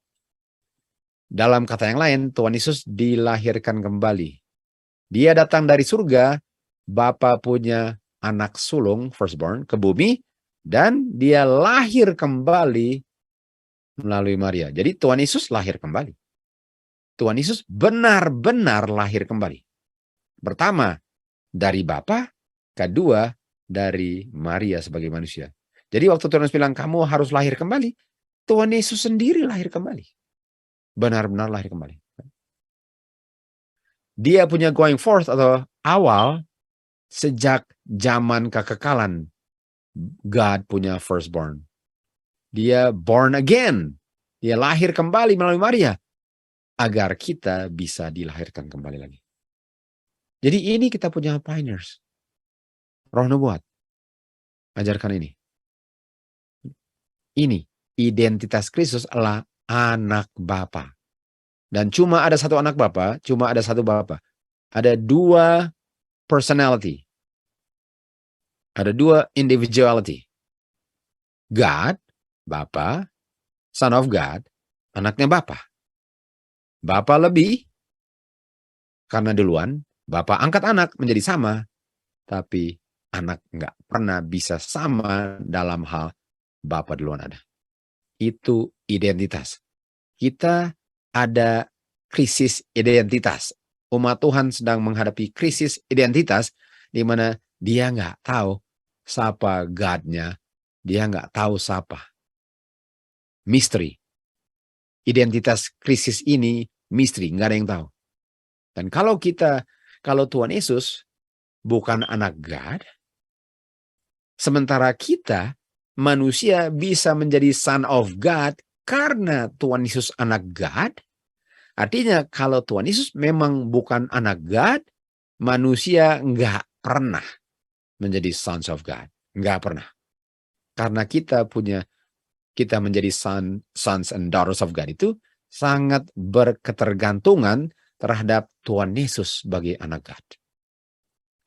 Dalam kata yang lain, Tuhan Yesus dilahirkan kembali. Dia datang dari surga, Bapa punya anak sulung, firstborn, ke bumi, dan dia lahir kembali melalui Maria. Jadi Tuhan Yesus lahir kembali. Tuhan Yesus benar-benar lahir kembali. Pertama, dari Bapa, kedua, dari Maria sebagai manusia. Jadi waktu Tuhan Yesus bilang, kamu harus lahir kembali, Tuhan Yesus sendiri lahir kembali. Benar-benar lahir kembali. Dia punya going forth atau awal sejak zaman kekekalan. God punya firstborn. Dia born again. Dia lahir kembali melalui Maria. Agar kita bisa dilahirkan kembali lagi. Jadi ini kita punya pioneers. Roh nubuat. Ajarkan ini. Ini identitas Kristus adalah anak Bapa. Dan cuma ada satu anak Bapa, cuma ada satu Bapa. Ada dua personality. Ada dua individuality. God, Bapa, Son of God, anaknya Bapa. Bapa lebih, karena duluan, Bapa angkat anak menjadi sama. Tapi anak nggak pernah bisa sama dalam hal Bapa duluan ada. Itu identitas. Kita ada krisis identitas. Umat Tuhan sedang menghadapi krisis identitas di mana dia nggak tahu siapa God-nya. Dia nggak tahu siapa. Misteri. identitas krisis ini misteri, nggak ada yang tahu. Dan kalau Tuhan Yesus bukan anak God, sementara kita manusia bisa menjadi son of God karena Tuhan Yesus anak God. Artinya kalau Tuhan Yesus memang bukan anak God, manusia nggak pernah menjadi sons of God. Nggak pernah. Karena kita menjadi sons and daughters of God itu sangat berketergantungan terhadap Tuhan Yesus sebagai anak God.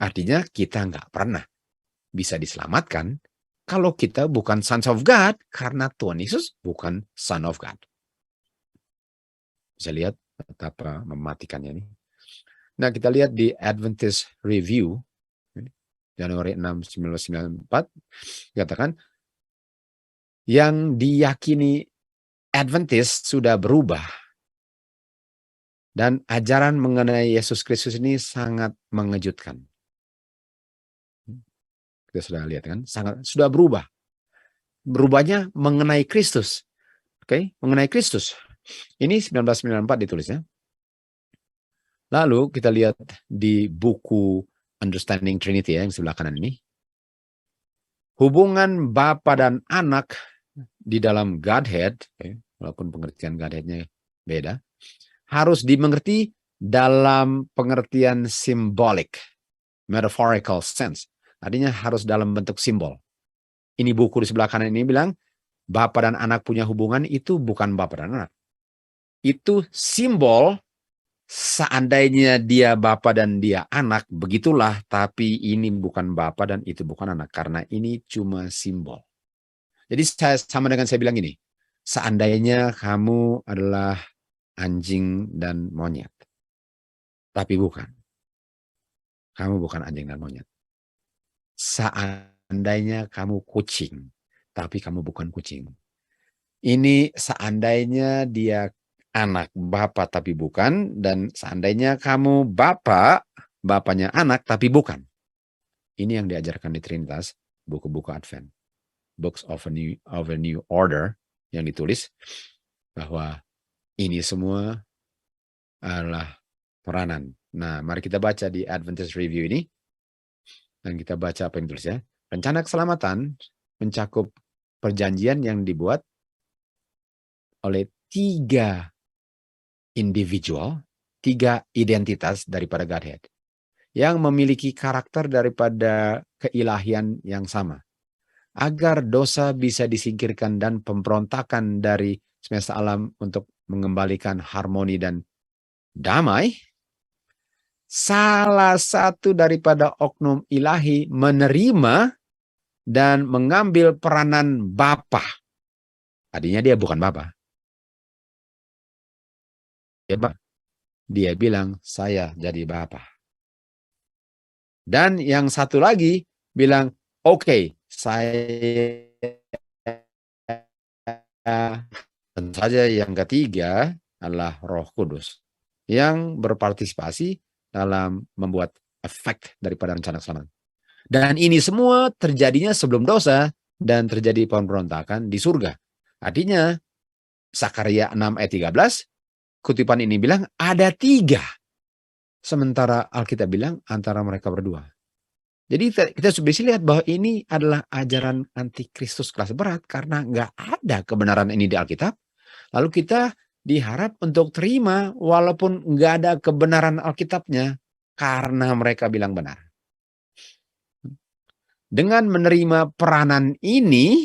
Artinya kita nggak pernah bisa diselamatkan kalau kita bukan sons of God karena Tuhan Yesus bukan son of God. Bisa lihat betapa mematikannya ini. Nah, kita lihat di Adventist Review Januari 6, 1994 katakan yang diyakini Adventist sudah berubah dan ajaran mengenai Yesus Kristus ini sangat mengejutkan. Kita sudah lihat kan, sudah berubah. Berubahnya mengenai Kristus. Oke, mengenai Kristus. Ini 1994 ditulisnya. Lalu kita lihat di buku Understanding Trinity yang sebelah kanan ini. Hubungan Bapa dan Anak di dalam Godhead, walaupun pengertian Godhead-nya beda, harus dimengerti dalam pengertian simbolik, metaphorical sense. Artinya harus dalam bentuk simbol. Ini buku di sebelah kanan ini bilang, Bapa dan Anak punya hubungan itu bukan Bapa dan Anak. Itu simbol. Seandainya dia Bapa dan dia anak, begitulah, tapi ini bukan Bapa dan itu bukan anak, karena ini cuma simbol. Jadi sama dengan saya bilang ini, seandainya kamu adalah anjing dan monyet, tapi bukan. Kamu bukan anjing dan monyet. Seandainya kamu kucing, tapi kamu bukan kucing. Ini seandainya dia anak Bapa tapi bukan, dan seandainya kamu bapaknya anak tapi bukan. Ini yang diajarkan di Trinitas, buku-buku Advent, Books of a New Order, yang ditulis bahwa ini semua adalah peranan. Nah, mari kita baca di Adventist Review ini, dan kita baca apa yang ditulis ya. Rencana keselamatan mencakup perjanjian yang dibuat oleh 3 individual, 3 identitas daripada Godhead yang memiliki karakter daripada keilahian yang sama. Agar dosa bisa disingkirkan dan pemberontakan dari semesta alam untuk mengembalikan harmoni dan damai, salah satu daripada oknum ilahi menerima dan mengambil peranan Bapa. Artinya dia bukan Bapa. Dia bilang, saya jadi Bapa. Dan yang satu lagi bilang, oke, saya. Tentu saja yang ketiga adalah Roh Kudus yang berpartisipasi dalam membuat efek daripada rencana keselamatan. Dan ini semua terjadinya sebelum dosa dan terjadi pemberontakan di surga. Artinya, Sakaria 6 ayat 13, kutipan ini bilang ada 3. Sementara Alkitab bilang antara mereka berdua. Jadi kita bisa lihat bahwa ini adalah ajaran antikristus kelas berat karena nggak ada kebenaran ini di Alkitab. Lalu kita diharap untuk terima walaupun nggak ada kebenaran Alkitabnya karena mereka bilang benar. Dengan menerima peranan ini,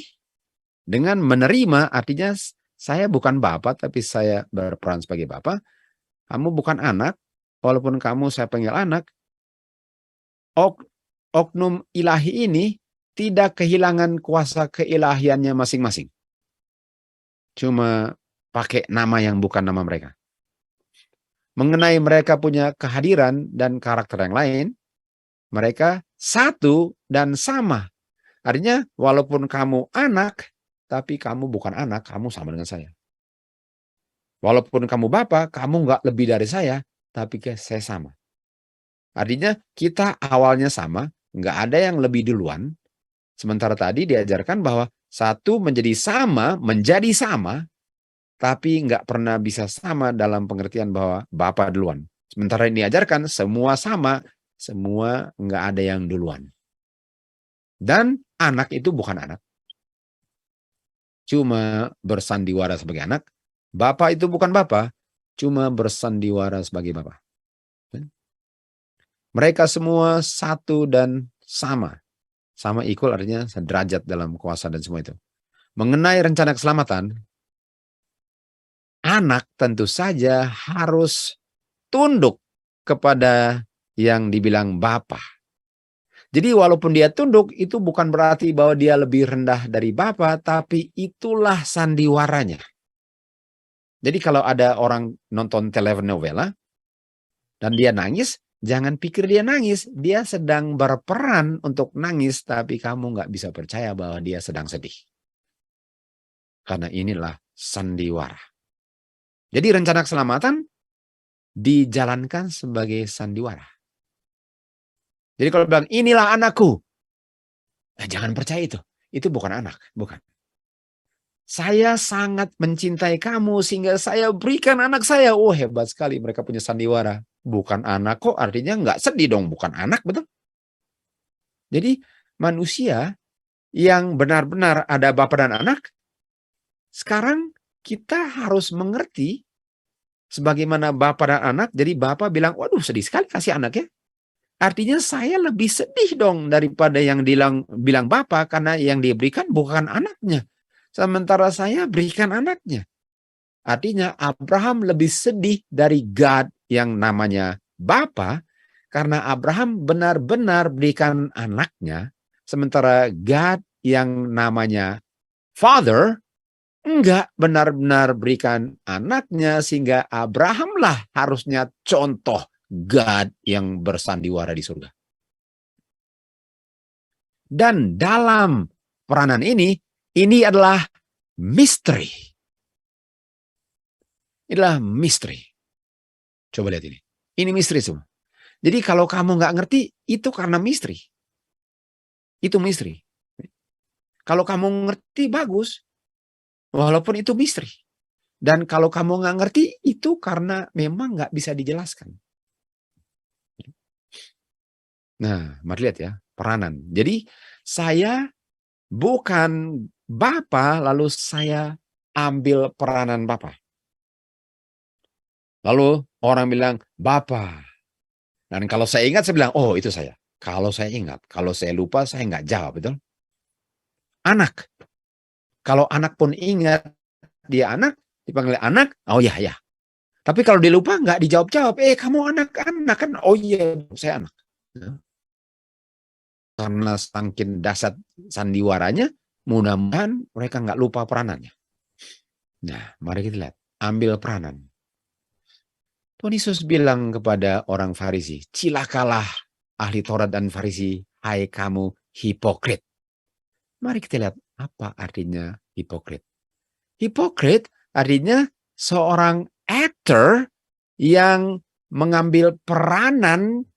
dengan menerima artinya saya bukan Bapa tapi saya berperan sebagai Bapa. Kamu bukan anak, walaupun kamu saya panggil anak. Oknum ilahi ini tidak kehilangan kuasa keilahiannya masing-masing. Cuma pakai nama yang bukan nama mereka. Mengenai mereka punya kehadiran dan karakter yang lain, mereka satu dan sama. Artinya walaupun kamu anak, tapi kamu bukan anak, kamu sama dengan saya. Walaupun kamu Bapa, kamu nggak lebih dari saya, tapi saya sama. Artinya kita awalnya sama, nggak ada yang lebih duluan. Sementara tadi diajarkan bahwa satu menjadi sama, tapi nggak pernah bisa sama dalam pengertian bahwa Bapa duluan. Sementara ini diajarkan semua sama, semua nggak ada yang duluan. Dan anak itu bukan anak, cuma bersandiwara sebagai anak. Bapa itu bukan bapa, cuma bersandiwara sebagai bapa. Mereka semua satu dan sama. Sama equal artinya sederajat dalam kuasa dan semua itu. Mengenai rencana keselamatan, anak tentu saja harus tunduk kepada yang dibilang bapa. Jadi walaupun dia tunduk, itu bukan berarti bahwa dia lebih rendah dari bapa, tapi itulah sandiwaranya. Jadi kalau ada orang nonton telenovela dan dia nangis, jangan pikir dia nangis. Dia sedang berperan untuk nangis, tapi kamu nggak bisa percaya bahwa dia sedang sedih. Karena inilah sandiwara. Jadi rencana keselamatan dijalankan sebagai sandiwara. Jadi kalau bilang, inilah anakku. Jangan percaya itu. Itu bukan anak. Bukan. Saya sangat mencintai kamu sehingga saya berikan anak saya. Oh, hebat sekali mereka punya sandiwara. Bukan anak kok, artinya nggak sedih dong. Bukan anak, betul? Jadi manusia yang benar-benar ada bapa dan anak, sekarang kita harus mengerti sebagaimana bapa dan anak. Jadi bapa bilang, waduh sedih sekali kasih anak ya. Artinya saya lebih sedih dong daripada yang bilang bapa, karena yang diberikan bukan anaknya. Sementara saya berikan anaknya. Artinya Abraham lebih sedih dari God yang namanya bapa, karena Abraham benar-benar berikan anaknya. Sementara God yang namanya Father enggak benar-benar berikan anaknya, sehingga Abrahamlah harusnya contoh God yang bersandiwara di surga. Dan dalam peranan ini adalah misteri. Inilah misteri. Coba lihat ini. Ini misteri semua. Jadi kalau kamu nggak ngerti, itu karena misteri. Itu misteri. Kalau kamu ngerti, bagus. Walaupun itu misteri. Dan kalau kamu nggak ngerti, itu karena memang nggak bisa dijelaskan. Nah, mari lihat ya, peranan. Jadi saya bukan bapa, lalu saya ambil peranan bapa. Lalu orang bilang, bapa. Dan kalau saya ingat, saya bilang, oh itu saya. Kalau saya ingat, kalau saya lupa, saya nggak jawab, betul? Anak. Kalau anak pun ingat, dia anak, dipanggil anak, oh ya, ya. Tapi kalau dia lupa, nggak dijawab-jawab. Kamu anak-anak kan? Oh iya, saya anak. Karena saking dasar sandiwaranya, mudah-mudahan mereka nggak lupa peranannya. Nah, mari kita lihat. Ambil peranan. Tuhan Yesus bilang kepada orang Farisi, cilakalah ahli Taurat dan Farisi, hai kamu hipokrit. Mari kita lihat apa artinya hipokrit. Hipokrit artinya seorang actor yang mengambil peranan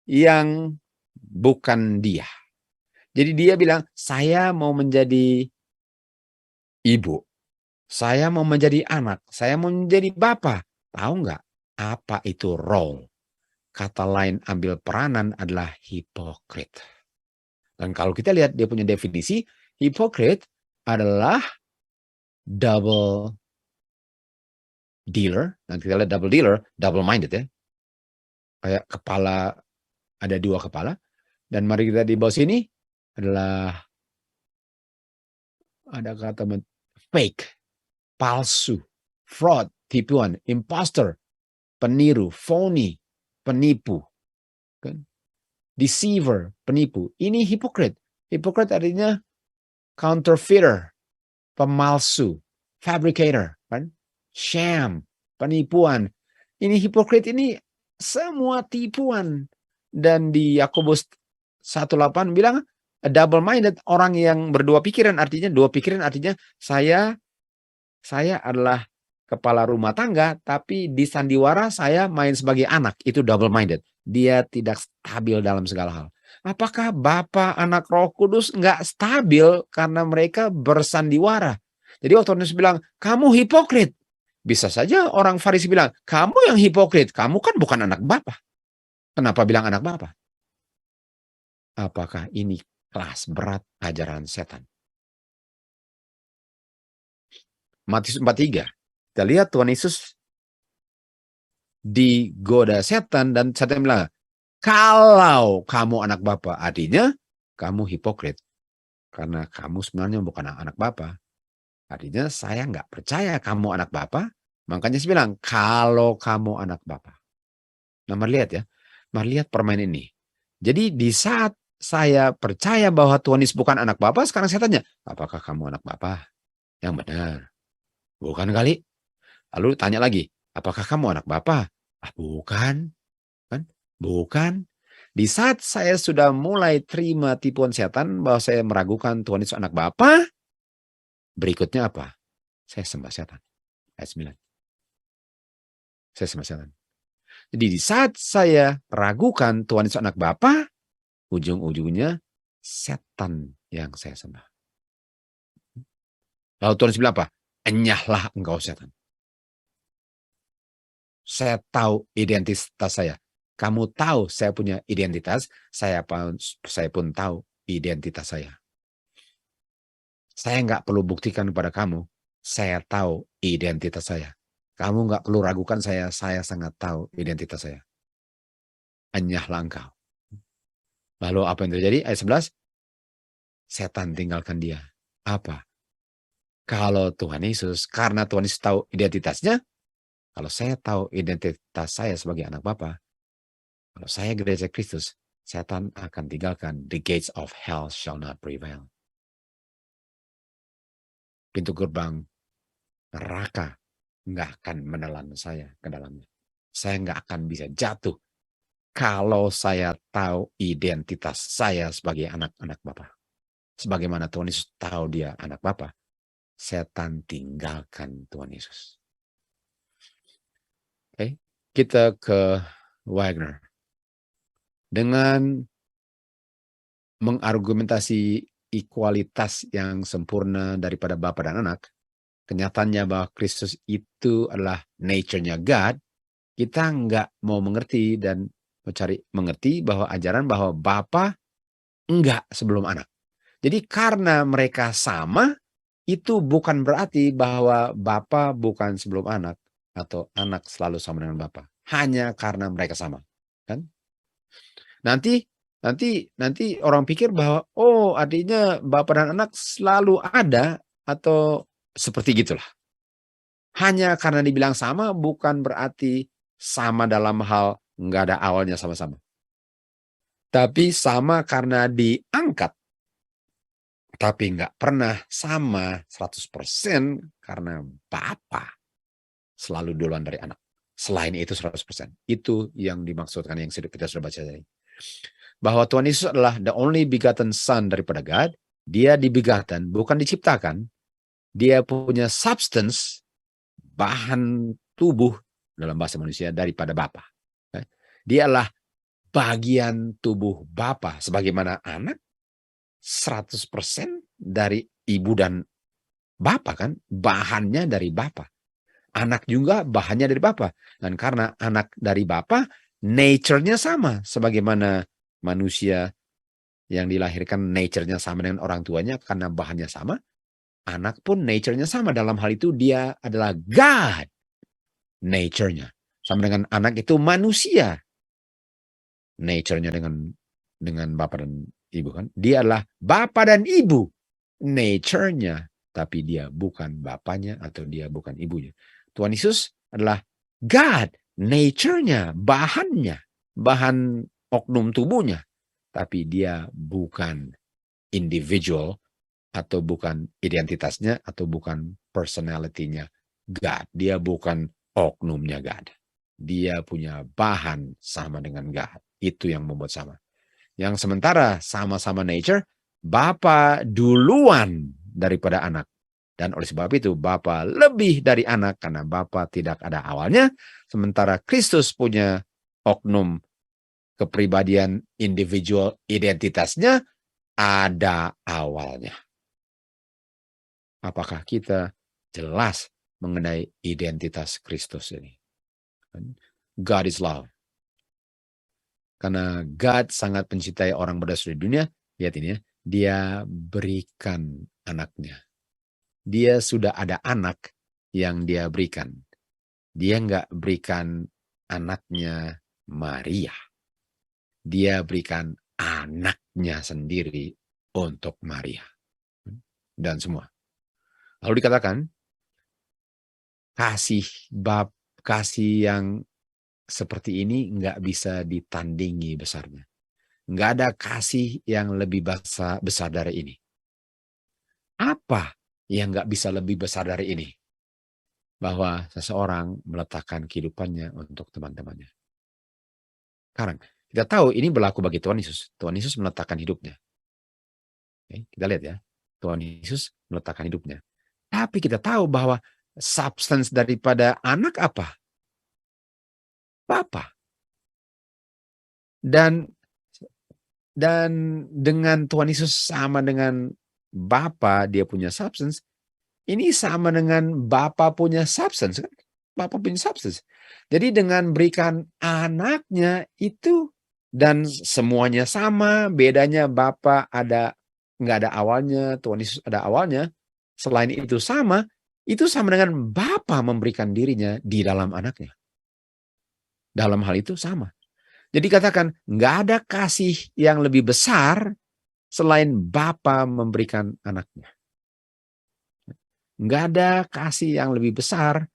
yang bukan dia. Jadi dia bilang, saya mau menjadi ibu, saya mau menjadi anak, saya mau menjadi bapak. Tahu nggak apa itu role? Kata lain ambil peranan adalah hipokrit. Dan kalau kita lihat dia punya definisi, hipokrit adalah double dealer. Dan kita lihat double dealer, double minded ya. Kayak kepala, ada dua kepala. Dan mari kita di bawah sini adalah ada kata fake, palsu, fraud, tipuan, imposter, peniru, phony, penipu, kan? Deceiver, penipu. Ini hipokrit. Hipokrit artinya counterfeiter, pemalsu, fabricator, kan? Sham, penipuan. Ini hipokrit, ini semua tipuan. Dan di Yakobus 1:8 bilang double minded, orang yang berdua pikiran, artinya dua pikiran artinya saya adalah kepala rumah tangga, tapi di sandiwara saya main sebagai anak. Itu double minded. Dia tidak stabil dalam segala hal. Apakah Bapa, Anak, Roh Kudus nggak stabil karena mereka bersandiwara? Jadi waktu Yesus bilang, kamu hipokrit. Bisa saja orang Farisi bilang, kamu yang hipokrit, kamu kan bukan anak Bapa. Kenapa bilang anak Bapa? Apakah ini kelas berat ajaran setan? Matius 4:3. Kita lihat Tuhan Yesus digoda setan dan setan bilang, kalau kamu anak Bapa, artinya kamu hipokrit. Karena kamu sebenarnya bukan anak Bapa. Artinya saya nggak percaya kamu anak Bapa. Makanya saya bilang, kalau kamu anak Bapa. Nah, mari lihat ya. Mari lihat permainan ini. Jadi di saat saya percaya bahwa Tuhan Yesus bukan anak Bapa, sekarang saya tanya, apakah kamu anak Bapa? Yang benar. Bukan kali. Lalu tanya lagi, apakah kamu anak Bapa? Ah, bukan. Kan? Bukan. Di saat saya sudah mulai terima tipuan setan bahwa saya meragukan Tuhan Yesus anak Bapa, berikutnya apa? Saya sembah setan. Ayat 9. Saya sembah setan. Jadi di saat saya ragukan Tuhan Yesus anak Bapa, ujung-ujungnya setan yang saya sembah. Lalu Tuhan Yesus bilang apa? Enyahlah engkau setan. Saya tahu identitas saya. Kamu tahu saya punya identitas, saya pun tahu identitas saya. Saya nggak perlu buktikan kepada kamu, saya tahu identitas saya. Kamu nggak perlu ragukan saya sangat tahu identitas saya. Enyahlah engkau. Lalu apa yang terjadi? Ayat 11, setan tinggalkan dia. Apa? Kalau Tuhan Yesus, karena Tuhan Yesus tahu identitasnya, kalau saya tahu identitas saya sebagai anak Bapa, kalau saya gereja Kristus, setan akan tinggalkan. The gates of hell shall not prevail. Pintu gerbang neraka nggak akan menelan saya ke dalamnya. Saya nggak akan bisa jatuh kalau saya tahu identitas saya sebagai anak-anak Bapa. Sebagaimana Tuhan Yesus tahu dia anak Bapa, setan tinggalkan Tuhan Yesus. Oke, kita ke Wagner. Dengan mengargumentasi ekualitas yang sempurna daripada Bapa dan Anak, kenyataannya bahwa Kristus itu adalah nature-nya God, kita nggak mau mengerti dan mencari mengerti bahwa ajaran bahwa Bapa enggak sebelum Anak. Jadi karena mereka sama, itu bukan berarti bahwa Bapa bukan sebelum Anak atau Anak selalu sama dengan Bapa. Hanya karena mereka sama, kan? Nanti orang pikir bahwa artinya Bapa dan Anak selalu ada atau seperti gitulah. Hanya karena dibilang sama bukan berarti sama dalam hal nggak ada awalnya sama-sama. Tapi sama karena diangkat. Tapi nggak pernah sama 100% karena Bapa selalu duluan dari Anak. Selain itu 100%. Itu yang dimaksudkan yang kita sudah baca tadi. Bahwa Tuhan Yesus adalah the only begotten Son daripada God. Dia dibegotten, bukan diciptakan. Dia punya substance, bahan tubuh dalam bahasa manusia daripada Bapa. Dia adalah bagian tubuh Bapa. Sebagaimana Anak 100% dari ibu dan Bapa kan. Bahannya dari Bapa. Anak juga bahannya dari Bapa. Dan karena Anak dari Bapa, nature-nya sama. Sebagaimana manusia yang dilahirkan nature-nya sama dengan orang tuanya karena bahannya sama. Anak pun nature-nya sama. Dalam hal itu dia adalah God. Nature-nya. Sama dengan Anak itu manusia. Nature-nya dengan Bapa dan Ibu kan. Dia adalah Bapa dan Ibu. Nature-nya. Tapi dia bukan bapaknya atau dia bukan ibunya. Tuhan Yesus adalah God. Nature-nya, bahannya. Bahan oknum tubuhnya. Tapi dia bukan individual atau bukan identitasnya atau bukan personality-nya God. Dia bukan oknumnya God. Dia punya bahan sama dengan God. Itu yang membuat sama. Yang sementara sama-sama nature, Bapa duluan daripada Anak. Dan oleh sebab itu Bapa lebih dari Anak karena Bapa tidak ada awalnya. Sementara Kristus punya oknum kepribadian individual identitasnya ada awalnya. Apakah kita jelas mengenai identitas Kristus ini. God is love. Karena God sangat mencintai orang berdasar di dunia, lihat ini ya, dia berikan anaknya. Dia sudah ada anak yang dia berikan. Dia nggak berikan anaknya Maria. Dia berikan anaknya sendiri untuk Maria. Dan semua. Lalu dikatakan, kasih yang seperti ini nggak bisa ditandingi besarnya. Nggak ada kasih yang lebih besar dari ini. Apa yang nggak bisa lebih besar dari ini? Bahwa seseorang meletakkan kehidupannya untuk teman-temannya. Sekarang, kita tahu ini berlaku bagi Tuhan Yesus. Tuhan Yesus meletakkan hidupnya. Oke, kita lihat ya. Tuhan Yesus meletakkan hidupnya. Tapi kita tahu bahwa substance daripada anak apa? Bapa. Dan dengan Tuhan Yesus sama dengan Bapa, dia punya substance. Ini sama dengan Bapa punya substance. Kan? Bapa punya substance. Jadi dengan berikan anaknya itu, dan semuanya sama, bedanya Bapa nggak ada awalnya, Tuhan Yesus ada awalnya. Selain itu sama dengan Bapa memberikan dirinya di dalam anaknya. Dalam hal itu sama. Jadi katakan, nggak ada kasih yang lebih besar selain Bapa memberikan anaknya. Nggak ada kasih yang lebih besar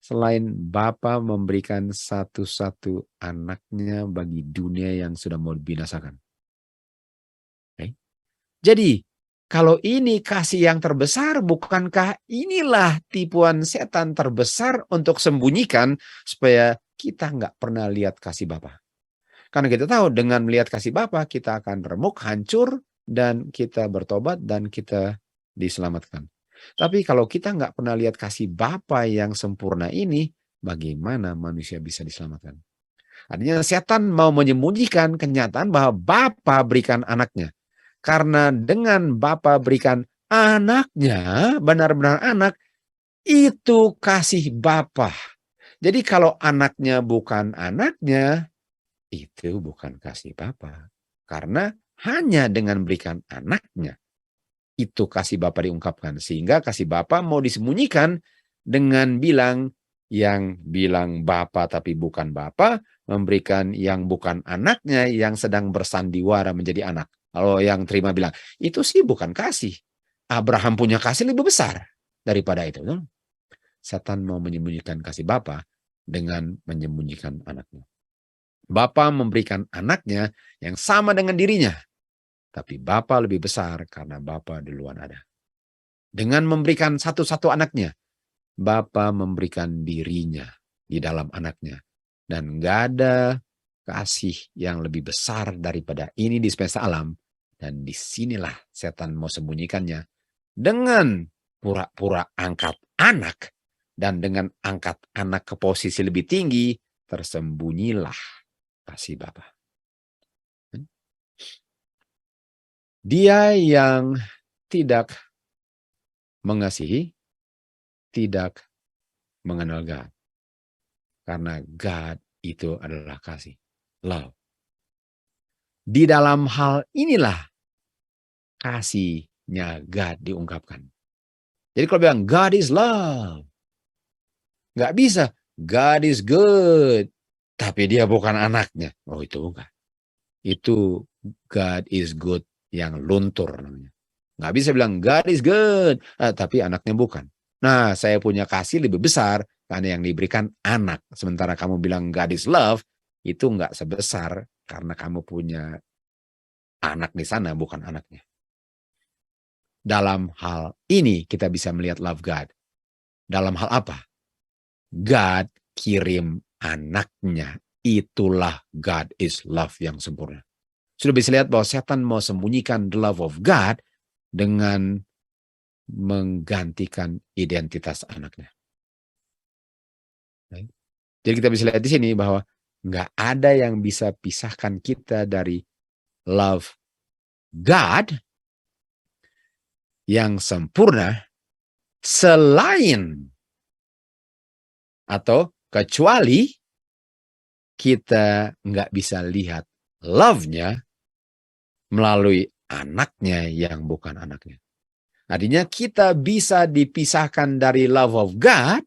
selain Bapa memberikan satu-satu anaknya bagi dunia yang sudah mau dibinasakan. Okay. Jadi, kalau ini kasih yang terbesar, bukankah inilah tipuan setan terbesar untuk sembunyikan supaya kita nggak pernah lihat kasih Bapa? Karena kita tahu dengan melihat kasih Bapa kita akan remuk, hancur, dan kita bertobat dan kita diselamatkan. Tapi kalau kita nggak pernah lihat kasih Bapa yang sempurna ini, bagaimana manusia bisa diselamatkan? Artinya setan mau menyembunyikan kenyataan bahwa Bapa berikan anaknya. Karena dengan Bapa berikan anaknya, benar-benar anak, itu kasih Bapa. Jadi kalau anaknya bukan anaknya, itu bukan kasih Bapa. Karena hanya dengan berikan anaknya, itu kasih Bapa diungkapkan. Sehingga kasih Bapa mau disembunyikan dengan yang bilang Bapa tapi bukan Bapa, memberikan yang bukan anaknya yang sedang bersandiwara menjadi anak. Kalau yang terima bilang, itu sih bukan kasih. Abraham punya kasih lebih besar daripada itu. Setan mau menyembunyikan kasih Bapa dengan menyembunyikan anaknya. Bapa memberikan anaknya yang sama dengan dirinya. Tapi Bapa lebih besar karena Bapa duluan ada. Dengan memberikan satu-satu anaknya, Bapa memberikan dirinya di dalam anaknya. Dan nggak ada kasih yang lebih besar daripada ini di semesta alam. Dan disinilah setan mau sembunyikannya. Dengan pura-pura angkat anak. Dan dengan angkat anak ke posisi lebih tinggi, tersembunyilah kasih Bapa. Dia yang tidak mengasihi, tidak mengenal God. Karena God itu adalah kasih. Love. Di dalam hal inilah kasihnya God diungkapkan. Jadi kalau bilang God is love. Nggak bisa. God is good. Tapi dia bukan anaknya. Oh itu bukan. Itu God is good yang luntur namanya. Nggak bisa bilang God is good. Tapi anaknya bukan. Nah saya punya kasih lebih besar karena yang diberikan anak. Sementara kamu bilang God is love. Itu nggak sebesar karena kamu punya anak di sana bukan anaknya. Dalam hal ini kita bisa melihat love God. Dalam hal apa? God kirim anaknya. Itulah God is love yang sempurna. Sudah bisa lihat bahwa setan mau sembunyikan the love of God dengan menggantikan identitas anaknya. Jadi kita bisa lihat di sini bahwa nggak ada yang bisa pisahkan kita dari love God yang sempurna selain Atau kecuali kita nggak bisa lihat love-nya melalui anaknya yang bukan anaknya. Artinya kita bisa dipisahkan dari love of God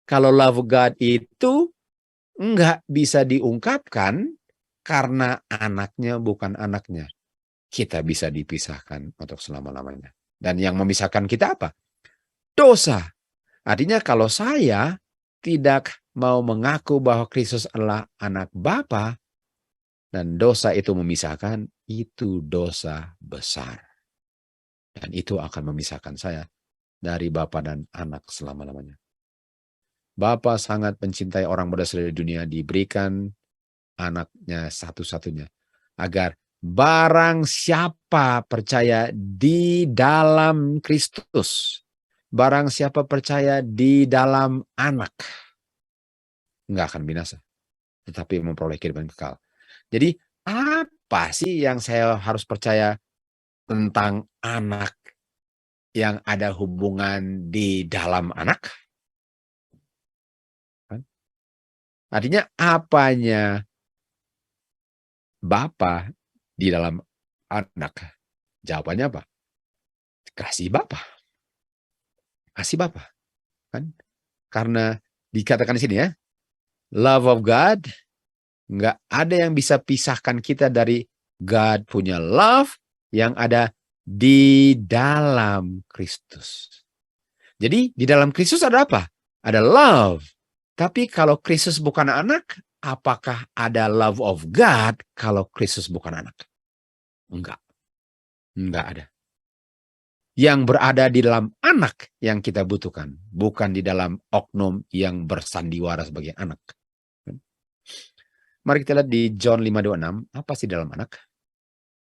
kalau love of God itu nggak bisa diungkapkan karena anaknya bukan anaknya. Kita bisa dipisahkan untuk selama-lamanya. Dan yang memisahkan kita apa? Dosa. Artinya kalau saya tidak mau mengaku bahwa Kristus adalah anak Bapa dan dosa itu memisahkan, itu dosa besar. Dan itu akan memisahkan saya dari Bapa dan anak selama-lamanya. Bapa sangat mencintai orang berdasar dari dunia, diberikan anaknya satu-satunya. Agar barang siapa percaya di dalam Kristus, barang siapa percaya di dalam anak, nggak akan binasa, tetapi memperoleh kehidupan kekal. Jadi apa sih yang saya harus percaya tentang anak yang ada hubungan di dalam anak? Artinya apanya Bapa di dalam anak? Jawabannya apa? Kasih Bapa. Kasih Bapa. Kan? Karena dikatakan di sini ya, love of God, nggak ada yang bisa pisahkan kita dari God punya love yang ada di dalam Kristus. Jadi di dalam Kristus ada apa? Ada love. Tapi kalau Kristus bukan anak, apakah ada love of God kalau Kristus bukan anak? Enggak. Enggak ada. Yang berada di dalam anak yang kita butuhkan, bukan di dalam oknum yang bersandiwara sebagai anak. Mari kita lihat di John 5:26, apa sih dalam anak?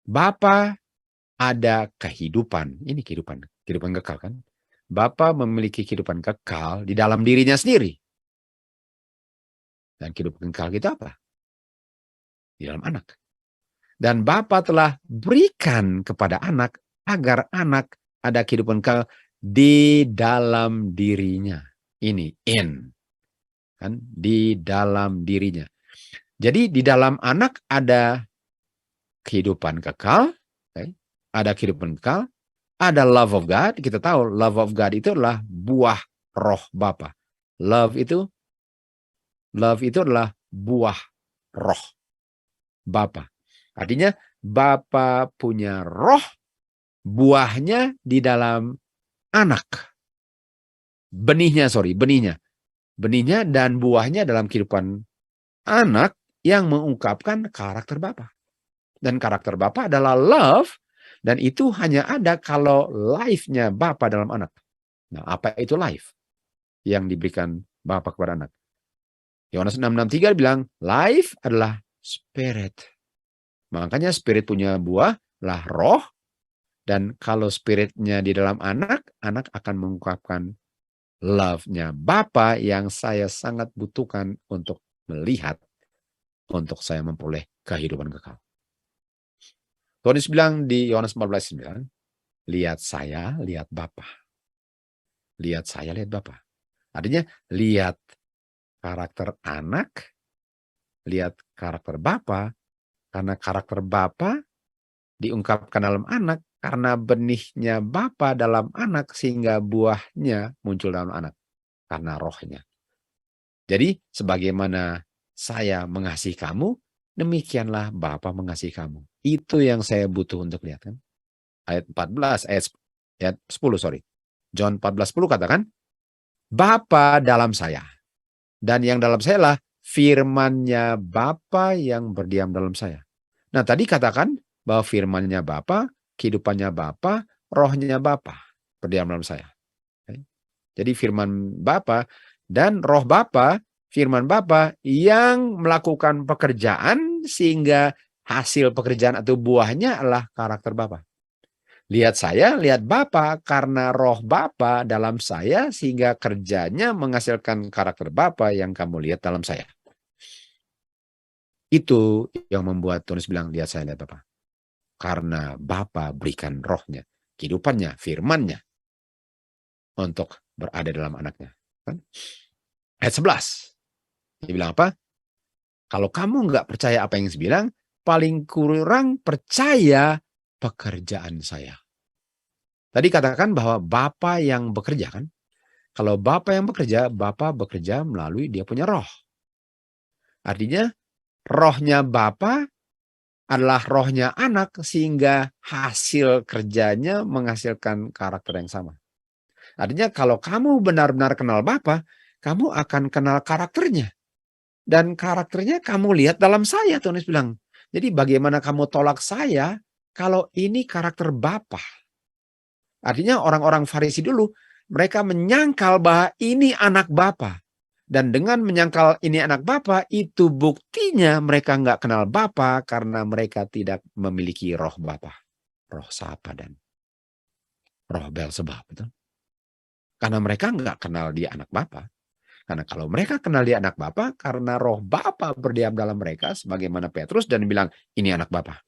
Bapa ada kehidupan, ini kehidupan kekal kan? Bapa memiliki kehidupan kekal di dalam dirinya sendiri. Dan kehidupan kekal kita apa? Di dalam anak. Dan Bapa telah berikan kepada anak agar anak ada kehidupan kekal di dalam dirinya. Ini in. Kan? Di dalam dirinya. Jadi di dalam anak ada kehidupan kekal. Okay? Ada kehidupan kekal. Ada love of God. Kita tahu love of God itu adalah buah roh Bapa. Love itu adalah buah roh Bapa. Artinya Bapa punya roh, buahnya di dalam anak. Benihnya dan buahnya dalam kehidupan anak yang mengungkapkan karakter Bapa. Dan karakter Bapa adalah love, dan itu hanya ada kalau life-nya Bapa dalam anak. Nah, apa itu life yang diberikan Bapa kepada anak? Yohanes 6:63 bilang, life adalah spirit. Makanya spirit punya buah lah roh, dan kalau spiritnya di dalam anak, anak akan mengungkapkan love-nya Bapa yang saya sangat butuhkan untuk melihat, untuk saya memperoleh kehidupan kekal. Tuhan Yesus bilang di Yohanes 14:9, lihat saya, lihat Bapa. Lihat saya, lihat Bapa. Artinya lihat karakter anak, lihat karakter Bapa, karena karakter Bapa diungkapkan dalam anak, karena benihnya Bapa dalam anak, sehingga buahnya muncul dalam anak, karena rohnya. Jadi, sebagaimana saya mengasihi kamu, demikianlah Bapa mengasihi kamu. Itu yang saya butuh untuk lihat kan. Ayat 10, John 14:10 katakan, Bapa dalam saya, dan yang dalam saya lah firman-Nya Bapa yang berdiam dalam saya. Nah, tadi katakan bahwa firman-Nya Bapa, kehidupannya Bapa, rohnya Bapa berdiam dalam saya. Jadi firman Bapa dan roh Bapa, firman Bapa yang melakukan pekerjaan sehingga hasil pekerjaan atau buahnya adalah karakter Bapa. Lihat saya, lihat Bapa, karena roh Bapa dalam saya sehingga kerjanya menghasilkan karakter Bapa yang kamu lihat dalam saya. Itu yang membuat Tuhan bilang, lihat saya, lihat Bapa. Karena Bapa berikan rohnya, kehidupannya, firman-Nya untuk berada dalam anaknya. ayat 11. Dia bilang apa? Kalau kamu nggak percaya apa yang saya bilang, paling kurang percaya pekerjaan saya. Tadi katakan bahwa Bapa yang bekerja kan? Kalau Bapa yang bekerja, Bapa bekerja melalui dia punya roh. Artinya rohnya Bapa adalah rohnya anak sehingga hasil kerjanya menghasilkan karakter yang sama. Artinya kalau kamu benar-benar kenal Bapa, kamu akan kenal karakternya. Dan karakternya kamu lihat dalam saya, Tuhan Yesus bilang. Jadi bagaimana kamu tolak saya kalau ini karakter Bapa? Artinya orang-orang Farisi dulu, mereka menyangkal bahwa ini anak Bapa. Dan dengan menyangkal ini anak Bapa, itu buktinya mereka nggak kenal Bapa karena mereka tidak memiliki roh Bapa. Roh Sapa dan roh Beelzebub. Betul? Karena mereka nggak kenal dia anak Bapa. Karena kalau mereka kenal dia anak Bapa, karena roh Bapa berdiam dalam mereka, sebagaimana Petrus dan bilang, ini anak Bapa.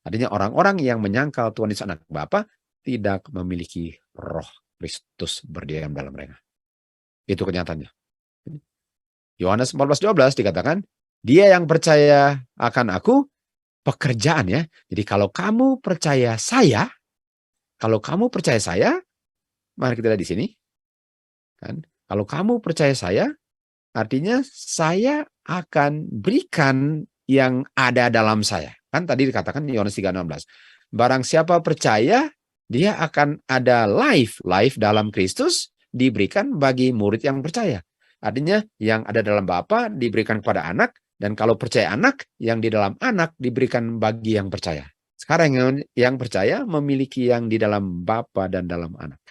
Artinya orang-orang yang menyangkal Tuhan Yesus anak Bapa tidak memiliki roh Kristus berdiam dalam mereka. Itu kenyataannya. Yohanes 14:12 dikatakan, dia yang percaya akan aku, pekerjaan ya. Jadi kalau kamu percaya saya, mari kita lihat di sini. Kan? Kalau kamu percaya saya, artinya saya akan berikan yang ada dalam saya. Kan tadi dikatakan Yohanes 3:16. Barang siapa percaya, dia akan ada life dalam Kristus diberikan bagi murid yang percaya. Artinya yang ada dalam Bapa diberikan kepada anak, dan kalau percaya anak, yang di dalam anak diberikan bagi yang percaya. Sekarang yang percaya memiliki yang di dalam Bapa dan dalam anak.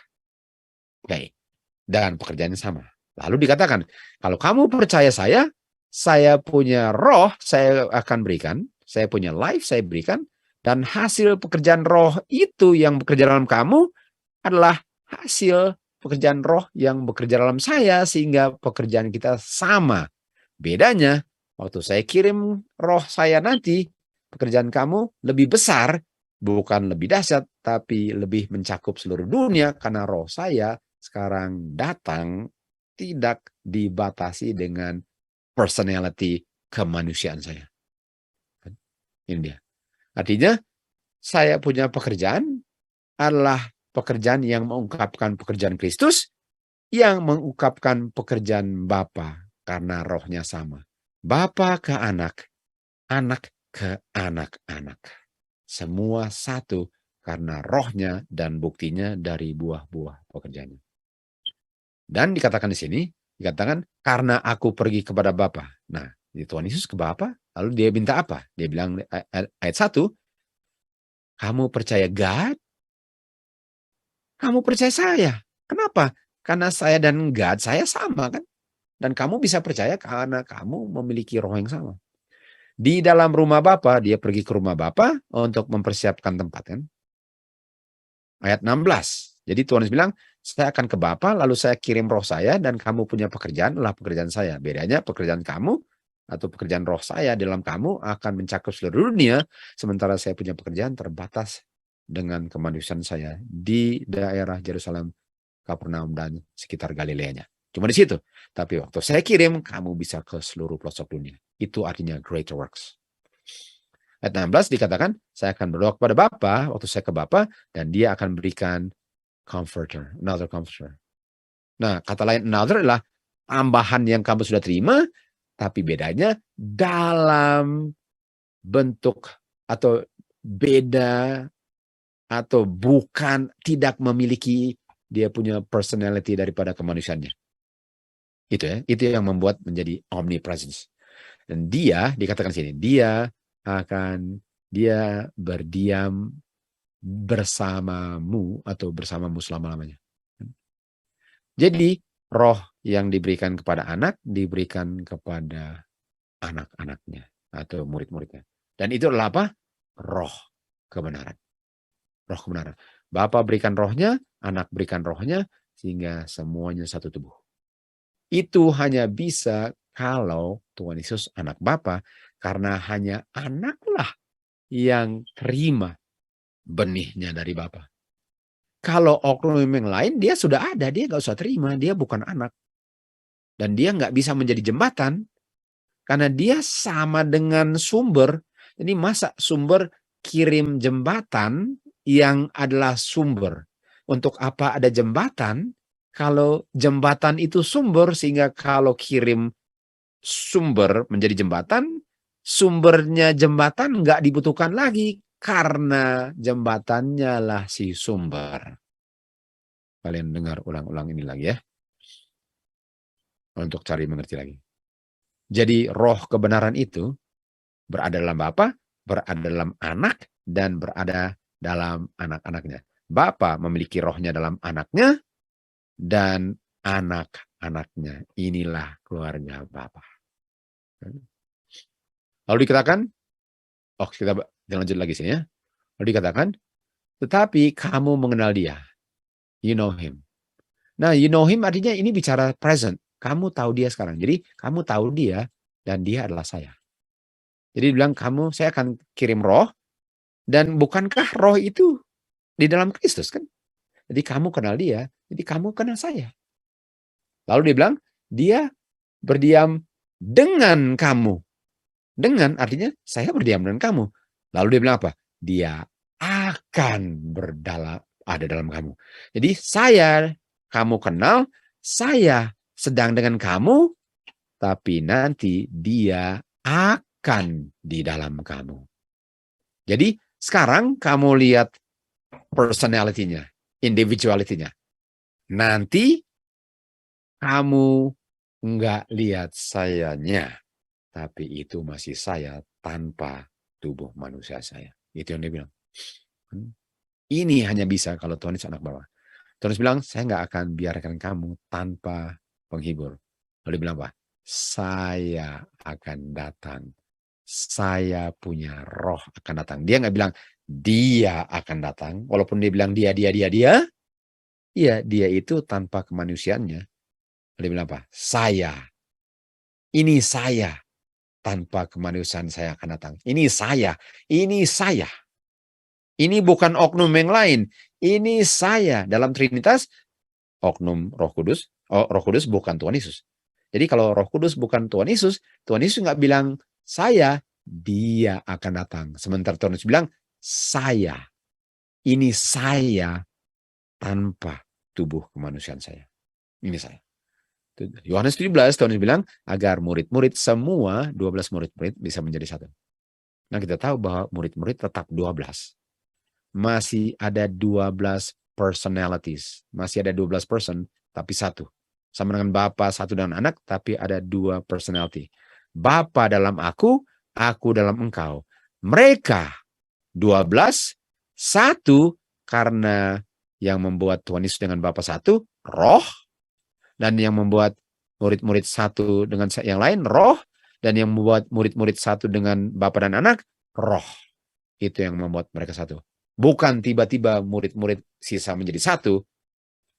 Oke. Dan pekerjaannya sama. Lalu dikatakan, kalau kamu percaya saya punya roh, saya akan berikan, saya punya life, saya berikan, dan hasil pekerjaan roh itu yang bekerja dalam kamu adalah hasil pekerjaan roh yang bekerja dalam saya, sehingga pekerjaan kita sama. Bedanya, waktu saya kirim roh saya nanti, pekerjaan kamu lebih besar, bukan lebih dahsyat, tapi lebih mencakup seluruh dunia, karena roh saya sekarang datang tidak dibatasi dengan personality kemanusiaan saya. Ini dia. Artinya saya punya pekerjaan adalah pekerjaan yang mengungkapkan pekerjaan Kristus, yang mengungkapkan pekerjaan Bapa karena rohnya sama. Bapa ke anak, anak ke anak-anak. Semua satu karena rohnya dan buktinya dari buah-buah pekerjaannya. Dan dikatakan di sini, dikatakan karena aku pergi kepada Bapa. Nah, Tuhan Yesus ke Bapa, lalu dia minta apa? Dia bilang ayat 1, kamu percaya God, kamu percaya saya. Kenapa? Karena saya dan God saya sama kan? Dan kamu bisa percaya karena kamu memiliki roh yang sama. Di dalam rumah Bapa, dia pergi ke rumah Bapa untuk mempersiapkan tempat kan? Ayat 16. Jadi Tuhan Yesus bilang, saya akan ke Bapa, lalu saya kirim roh saya, dan kamu punya pekerjaan, adalah pekerjaan saya. Bedanya pekerjaan kamu atau pekerjaan roh saya dalam kamu akan mencakup seluruh dunia, sementara saya punya pekerjaan terbatas dengan kemanusiaan saya di daerah Yerusalem, Kapernaum, dan sekitar Galileanya. Cuma di situ. Tapi waktu saya kirim, kamu bisa ke seluruh pelosok dunia. Itu artinya greater works. Ayat 16 dikatakan, saya akan berdoa kepada Bapa waktu saya ke Bapa, dan dia akan berikan comforter, another comforter. Nah, kata lain another adalah tambahan yang kamu sudah terima, tapi bedanya dalam bentuk atau beda atau bukan, tidak memiliki dia punya personality daripada kemanusiaannya. Itu ya, itu yang membuat menjadi omnipresence. Dan dia dikatakan sini, dia berdiam bersamamu atau bersamamu selama-lamanya. Jadi roh yang diberikan kepada anak diberikan kepada anak-anaknya atau murid-muridnya. Dan itu adalah apa? Roh kebenaran. Roh kebenaran. Bapa berikan rohnya, anak berikan rohnya, sehingga semuanya satu tubuh. Itu hanya bisa kalau Tuhan Yesus anak Bapa, karena hanya anaklah yang terima benihnya dari Bapa. Kalau oknum yang lain, dia sudah ada, dia nggak usah terima, dia bukan anak. Dan dia nggak bisa menjadi jembatan karena dia sama dengan sumber. Jadi masa sumber kirim jembatan yang adalah sumber? Untuk apa ada jembatan kalau jembatan itu sumber, sehingga kalau kirim sumber menjadi jembatan, sumbernya jembatan nggak dibutuhkan lagi karena jembatannya lah si sumber. Kalian dengar ulang-ulang ini lagi ya, untuk cari mengerti lagi. Jadi roh kebenaran itu berada dalam Bapa, berada dalam anak, dan berada dalam anak-anaknya. Bapa memiliki rohnya dalam anaknya, dan anak-anaknya. Inilah keluarga Bapa. Lalu dikatakan, kita lanjut lagi sini ya. Lalu dikatakan, tetapi kamu mengenal dia. You know him. Nah, you know him artinya ini bicara present. Kamu tahu dia sekarang. Jadi kamu tahu dia dan dia adalah saya. Jadi bilang saya akan kirim roh, dan bukankah roh itu di dalam Kristus kan? Jadi kamu kenal dia, jadi kamu kenal saya. Lalu dia bilang, dia berdiam dengan kamu. Dengan artinya saya berdiam dengan kamu. Lalu dia bilang apa? Dia akan ada dalam kamu. Jadi kamu kenal, saya sedang dengan kamu, tapi nanti dia akan di dalam kamu. Jadi sekarang kamu lihat personality-nya, individuality-nya. Nanti kamu nggak lihat sayanya, tapi itu masih saya tanpa tubuh manusia saya. Itu yang dia bilang. Ini hanya bisa kalau Tuhan Yesus anak Bapa. Tuhan Yesus bilang, saya nggak akan biarkan kamu tanpa penghibur. Lalu dia bilang apa? Saya akan datang. Saya punya roh akan datang. Dia nggak bilang dia akan datang. Walaupun dia bilang dia. Iya, dia itu tanpa kemanusiaannya. Dia bilang apa? Saya. Ini saya. Tanpa kemanusiaan saya akan datang. Ini saya. Ini saya. Ini bukan oknum yang lain. Ini saya. Dalam Trinitas, oknum Roh Kudus. Roh Kudus bukan Tuhan Yesus. Jadi kalau Roh Kudus bukan Tuhan Yesus nggak bilang saya, dia akan datang. Sementara Tuhan Yesus bilang, saya. Ini saya tanpa tubuh kemanusiaan saya. Ini saya. Yohanes 17, Tuhan Yesus bilang, agar murid-murid semua, 12 murid-murid bisa menjadi satu. Nah, kita tahu bahwa murid-murid tetap 12. Masih ada 12 personalities. Masih ada 12 person, tapi satu. Sama dengan Bapa, satu dengan anak, tapi ada 2 personality. Bapa dalam aku dalam engkau. Mereka 12, satu, karena yang membuat Tuhan Yesus dengan Bapa satu, roh. Dan yang membuat murid-murid satu dengan yang lain, roh. Dan yang membuat murid-murid satu dengan Bapa dan anak, roh. Itu yang membuat mereka satu. Bukan tiba-tiba murid-murid sisa menjadi satu,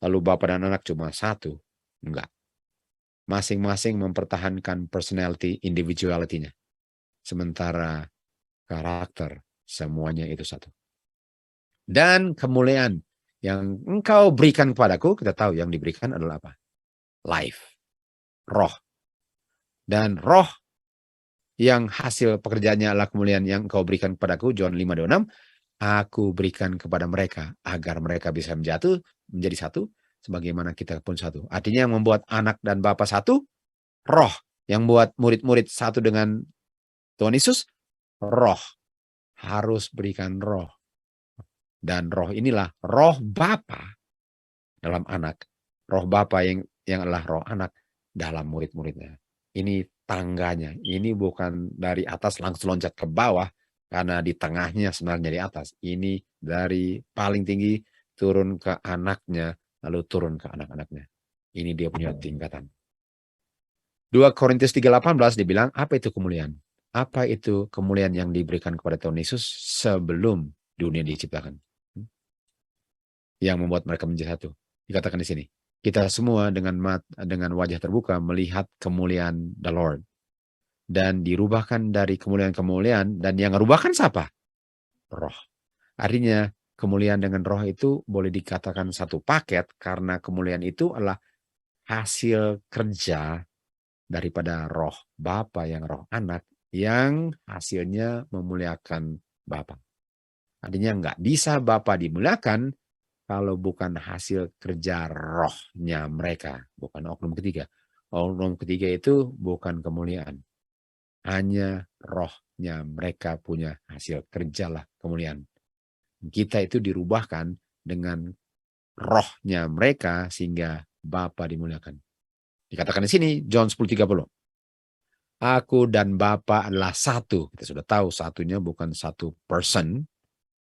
lalu Bapa dan anak cuma satu. Enggak. Masing-masing mempertahankan personality, individuality-nya. Sementara karakter, semuanya itu satu. Dan kemuliaan yang engkau berikan kepadaku, kita tahu yang diberikan adalah apa? Life. Roh. Dan roh yang hasil pekerjaannya adalah kemuliaan yang engkau berikan kepadaku, John 5:26, aku berikan kepada mereka agar mereka bisa menjadi satu, sebagaimana kita pun satu. Artinya yang membuat anak dan Bapa satu, roh. Yang buat murid-murid satu dengan Tuhan Yesus, roh. Harus berikan roh. Dan roh inilah roh Bapa dalam anak. Roh Bapa yang adalah roh anak dalam murid-muridnya. Ini tangganya. Ini bukan dari atas langsung loncat ke bawah, karena di tengahnya sebenarnya di atas. Ini dari paling tinggi turun ke anaknya, lalu turun ke anak-anaknya. Ini dia punya tingkatan. 2 Korintus 3:18 dibilang, apa itu kemuliaan? Apa itu kemuliaan yang diberikan kepada Tuhan Yesus sebelum dunia diciptakan? Yang membuat mereka menjadi satu. Dikatakan di sini, kita semua dengan wajah terbuka melihat kemuliaan the Lord. Dan dirubahkan dari kemuliaan-kemuliaan, dan yang merubahkan siapa? Roh. Artinya kemuliaan dengan roh itu boleh dikatakan satu paket, karena kemuliaan itu adalah hasil kerja daripada roh Bapa yang roh anak yang hasilnya memuliakan Bapa. Artinya nggak bisa Bapa dimuliakan kalau bukan hasil kerja rohnya mereka, bukan oknum ketiga. Oknum ketiga itu bukan kemuliaan. Hanya rohnya mereka punya hasil kerjalah kemuliaan. Kita itu dirubahkan dengan rohnya mereka sehingga Bapa dimuliakan. Dikatakan di sini John 10:30. Aku dan Bapa adalah satu. Kita sudah tahu satunya bukan satu person,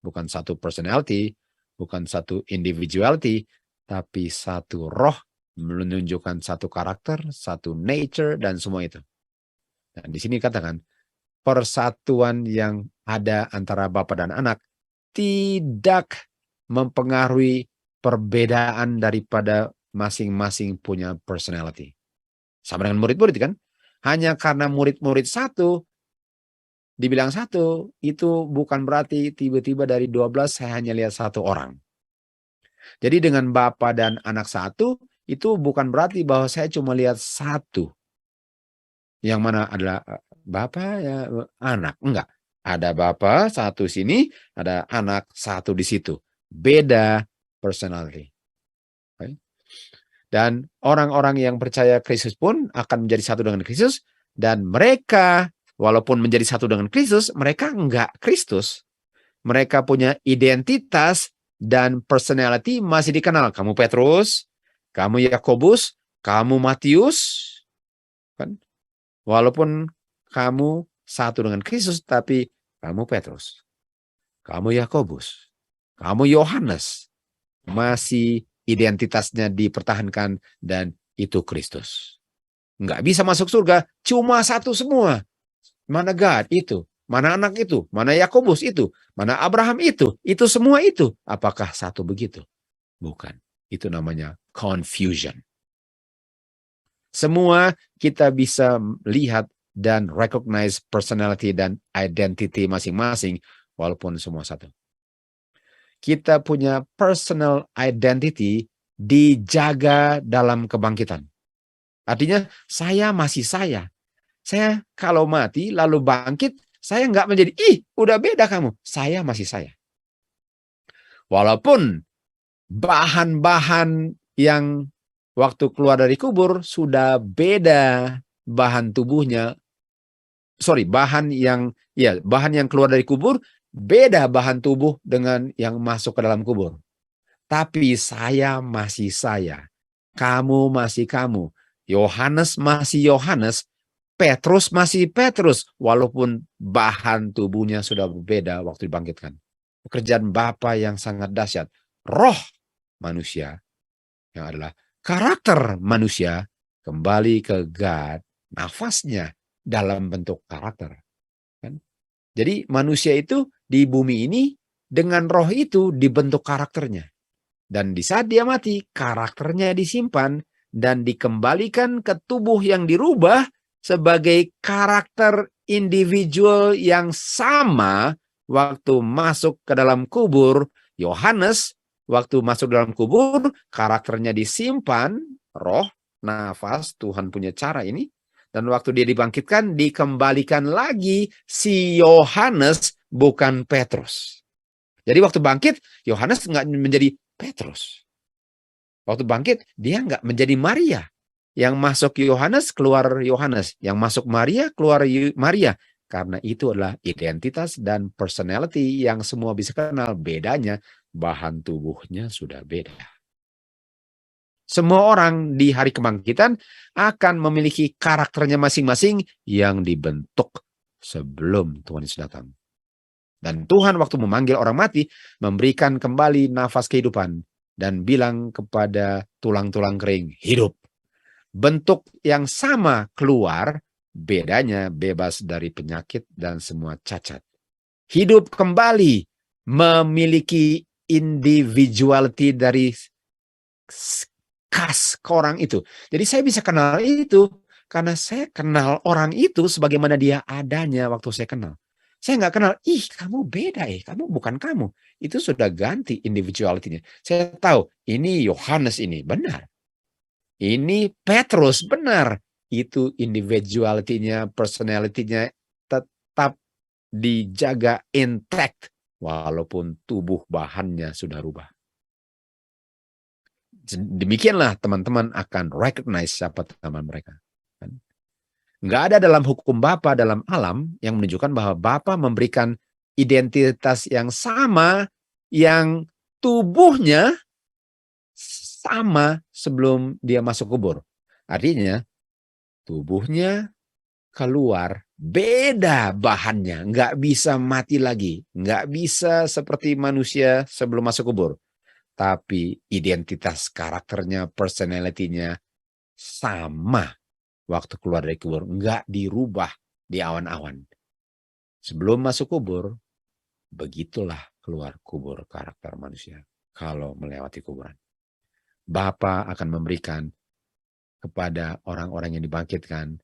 bukan satu personality, bukan satu individuality, tapi satu roh menunjukkan satu karakter, satu nature, dan semua itu. Dan di sini katakan persatuan yang ada antara Bapa dan Anak tidak mempengaruhi perbedaan daripada masing-masing punya personality. Sama dengan murid-murid kan? Hanya karena murid-murid satu, dibilang satu, itu bukan berarti tiba-tiba dari 12 saya hanya lihat satu orang. Jadi dengan Bapa dan Anak satu, itu bukan berarti bahwa saya cuma lihat satu. Yang mana adalah Bapa ya Anak. Enggak. Ada Bapa satu sini, ada Anak satu di situ. Beda personality. Okay. Dan orang-orang yang percaya Kristus pun akan menjadi satu dengan Kristus. Dan mereka, walaupun menjadi satu dengan Kristus, mereka enggak Kristus. Mereka punya identitas dan personality masih dikenal. Kamu Petrus, kamu Yakobus, kamu Matius. Kan? Walaupun kamu satu dengan Kristus, tapi kamu Petrus, kamu Yakobus, kamu Yohanes, masih identitasnya dipertahankan dan itu Kristus. Nggak bisa masuk surga, cuma satu semua. Mana God itu, mana Anak itu, mana Yakobus itu, mana Abraham itu semua itu. Apakah satu begitu? Bukan. Itu namanya confusion. Semua kita bisa lihat dan recognize personality dan identity masing-masing walaupun semua satu. Kita punya personal identity dijaga dalam kebangkitan. Artinya saya masih saya. Saya kalau mati lalu bangkit, saya nggak menjadi, udah beda kamu. Saya masih saya. Walaupun bahan-bahan yang waktu keluar dari kubur sudah beda bahan tubuhnya. Bahan yang keluar dari kubur beda bahan tubuh dengan yang masuk ke dalam kubur. Tapi saya masih saya. Kamu masih kamu. Yohanes masih Yohanes. Petrus masih Petrus. Walaupun bahan tubuhnya sudah berbeda waktu dibangkitkan. Pekerjaan Bapa yang sangat dahsyat. Roh manusia yang adalah karakter manusia kembali ke God. Nafasnya dalam bentuk karakter. Kan? Jadi manusia itu di bumi ini dengan roh itu dibentuk karakternya. Dan di saat dia mati, karakternya disimpan dan dikembalikan ke tubuh yang dirubah sebagai karakter individual yang sama waktu masuk ke dalam kubur. Yohanes waktu masuk dalam kubur, karakternya disimpan, roh, nafas, Tuhan punya cara ini. Dan waktu dia dibangkitkan, dikembalikan lagi si Yohanes, bukan Petrus. Jadi waktu bangkit, Yohanes nggak menjadi Petrus. Waktu bangkit, dia nggak menjadi Maria. Yang masuk Yohanes, keluar Yohanes. Yang masuk Maria, keluar Maria. Karena itu adalah identitas dan personality yang semua bisa kenal. Bedanya, bahan tubuhnya sudah beda. Semua orang di hari kebangkitan akan memiliki karakternya masing-masing yang dibentuk sebelum Tuhan Yesus datang. Dan Tuhan waktu memanggil orang mati, memberikan kembali nafas kehidupan dan bilang kepada tulang-tulang kering, hidup. Bentuk yang sama keluar, bedanya bebas dari penyakit dan semua cacat. Hidup kembali, memiliki individuality dari khas ke orang itu. Jadi saya bisa kenal itu karena saya kenal orang itu sebagaimana dia adanya waktu saya kenal. Saya nggak kenal, kamu beda kamu bukan kamu. Itu sudah ganti individuality-nya. Saya tahu, ini Yohanes ini, benar. Ini Petrus, benar. Itu individuality-nya, personality-nya tetap dijaga intact walaupun tubuh bahannya sudah rubah. Demikianlah teman-teman akan recognize siapa teman mereka. Nggak ada dalam hukum Bapa dalam alam yang menunjukkan bahwa Bapa memberikan identitas yang sama, yang tubuhnya sama sebelum dia masuk kubur. Artinya tubuhnya keluar beda bahannya, nggak bisa mati lagi, nggak bisa seperti manusia sebelum masuk kubur. Tapi identitas karakternya, personality-nya sama waktu keluar dari kubur, nggak dirubah di awan-awan. Sebelum masuk kubur, begitulah keluar kubur karakter manusia kalau melewati kuburan. Bapa akan memberikan kepada orang-orang yang dibangkitkan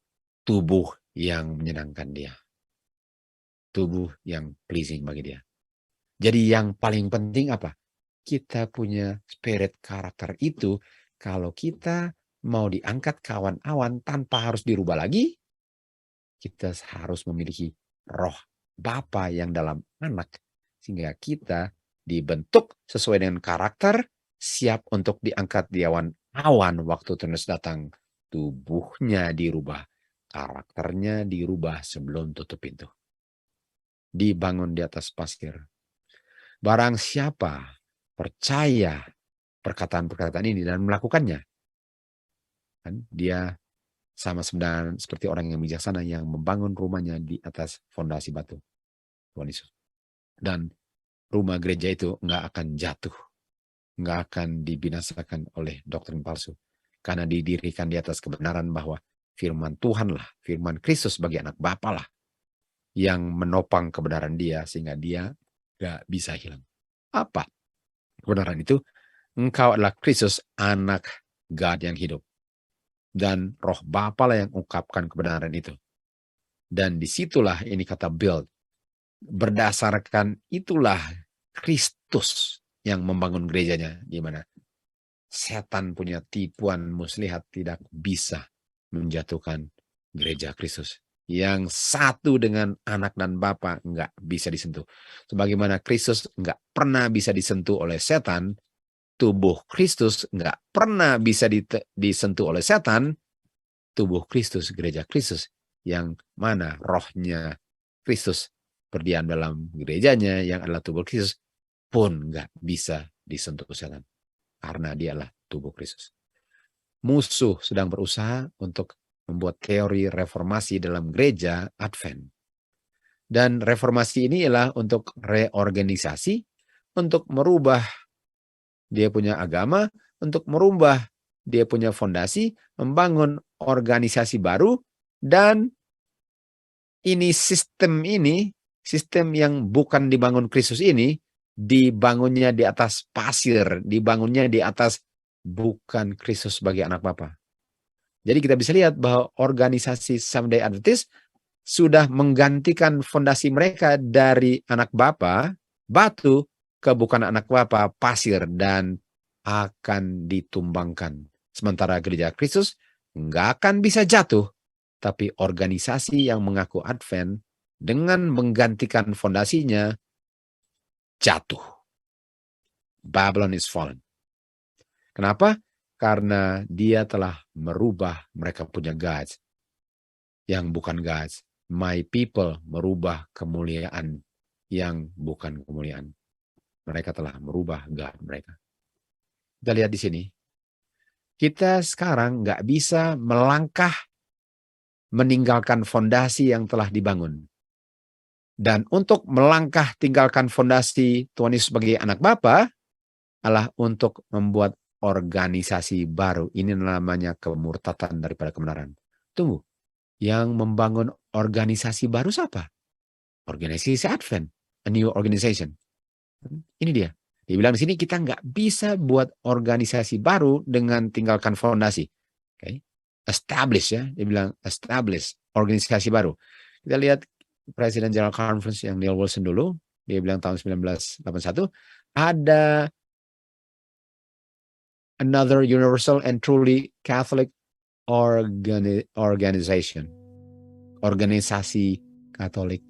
tubuh yang menyenangkan dia. Tubuh yang pleasing bagi dia. Jadi yang paling penting apa? Kita punya spirit karakter itu. Kalau kita mau diangkat ke awan-awan tanpa harus dirubah lagi, kita harus memiliki roh Bapa yang dalam anak. Sehingga kita dibentuk sesuai dengan karakter, siap untuk diangkat di awan-awan waktu Tuhan Yesus datang. Tubuhnya dirubah, karakternya dirubah sebelum tutup pintu. Dibangun di atas pasir. Barang siapa percaya perkataan-perkataan ini dan melakukannya, kan dia sama seperti orang yang bijaksana yang membangun rumahnya di atas fondasi batu. Tuhan Yesus. Dan rumah gereja itu nggak akan jatuh, nggak akan dibinasakan oleh doktrin palsu, karena didirikan di atas kebenaran bahwa firman Tuhan lah, firman Kristus bagi anak Bapa lah, yang menopang kebenaran dia sehingga dia nggak bisa hilang. Apa kebenaran itu? Engkau adalah Kristus, anak God yang hidup. Dan roh Bapa lah yang ungkapkan kebenaran itu. Dan disitulah ini kata build. Berdasarkan itulah Kristus yang membangun gerejanya. Di mana setan punya tipuan muslihat tidak bisa menjatuhkan gereja Kristus. Yang satu dengan anak dan Bapa nggak bisa disentuh. Sebagaimana Kristus nggak pernah bisa disentuh oleh setan, tubuh Kristus nggak pernah bisa disentuh oleh setan, tubuh Kristus, gereja Kristus, yang mana rohnya Kristus berdiam dalam gerejanya yang adalah tubuh Kristus, pun nggak bisa disentuh setan. Karena dialah tubuh Kristus. Musuh sedang berusaha untuk membuat teori reformasi dalam gereja Advent. Dan reformasi ini ialah untuk reorganisasi, untuk merubah dia punya agama, untuk merubah dia punya fondasi, membangun organisasi baru, dan ini sistem yang bukan dibangun Kristus ini, dibangunnya di atas pasir, dibangunnya di atas bukan Kristus sebagai anak Bapa. Jadi kita bisa lihat bahwa organisasi Seventh-day Adventist sudah menggantikan fondasi mereka dari anak Bapa, batu, ke bukan anak Bapa, pasir, dan akan ditumbangkan. Sementara gereja Kristus nggak akan bisa jatuh, tapi organisasi yang mengaku Advent dengan menggantikan fondasinya jatuh. Babylon is fallen. Kenapa? Karena dia telah merubah mereka punya gods yang bukan gods. My people merubah kemuliaan yang bukan kemuliaan. Mereka telah merubah God mereka. Kita lihat di sini. Kita sekarang nggak bisa melangkah meninggalkan fondasi yang telah dibangun. Dan untuk melangkah tinggalkan fondasi Tuhan Yesus sebagai anak Bapa adalah untuk membuat organisasi baru. Ini namanya kemurtatan daripada kebenaran. Tunggu. Yang membangun organisasi baru siapa? Organisasi Advent. A new organization. Ini dia. Dia bilang di sini kita nggak bisa buat organisasi baru dengan tinggalkan fondasi. Okay. Establish ya. Dia bilang establish organisasi baru. Kita lihat Presiden General Conference yang Neil Wilson dulu. Dia bilang tahun 1981 ada another universal and truly Catholic organization. Organisasi Katolik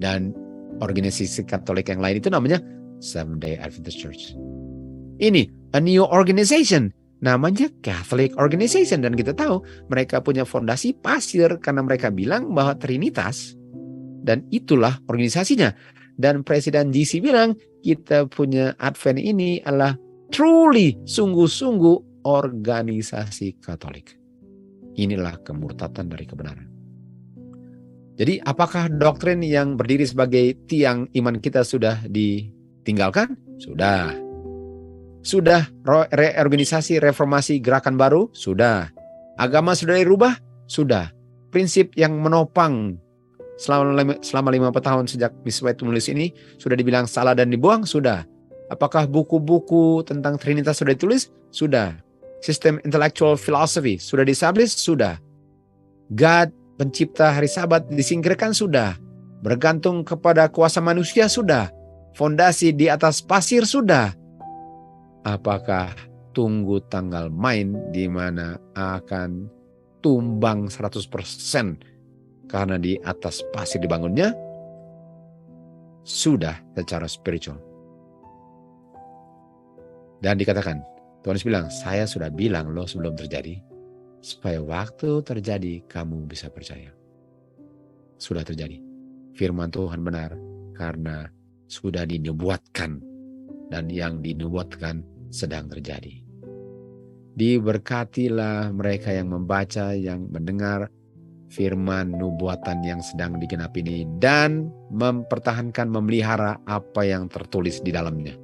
dan organisasi Katolik yang lain itu namanya Seventh Day Adventist Church. Ini a new organization, namanya Catholic Organization, dan kita tahu mereka punya fondasi pasir karena mereka bilang bahwa Trinitas, dan itulah organisasinya. Dan Presiden GC bilang kita punya Advent ini adalah truly, sungguh-sungguh organisasi Katolik. Inilah kemurtatan dari kebenaran. Jadi apakah doktrin yang berdiri sebagai tiang iman kita sudah ditinggalkan? Sudah. Sudah reorganisasi, reformasi, gerakan baru? Sudah. Agama sudah dirubah? Sudah. Prinsip yang menopang selama 50 tahun sejak Miss White menulis ini sudah dibilang salah dan dibuang? Sudah. Apakah buku-buku tentang Trinitas sudah ditulis? Sudah. Sistem intellectual philosophy sudah di-establish? Sudah. God, pencipta hari Sabat, disingkirkan? Sudah. Bergantung kepada kuasa manusia? Sudah. Fondasi di atas pasir? Sudah. Apakah tunggu tanggal main di mana akan tumbang 100% karena di atas pasir dibangunnya? Sudah secara spiritual. Dan dikatakan, Tuhan Yesus bilang, saya sudah bilang loh sebelum terjadi, supaya waktu terjadi kamu bisa percaya. Sudah terjadi. Firman Tuhan benar karena sudah dinubuatkan, dan yang dinubuatkan sedang terjadi. Diberkatilah mereka yang membaca, yang mendengar firman nubuatan yang sedang digenapi ini, dan mempertahankan, memelihara apa yang tertulis di dalamnya.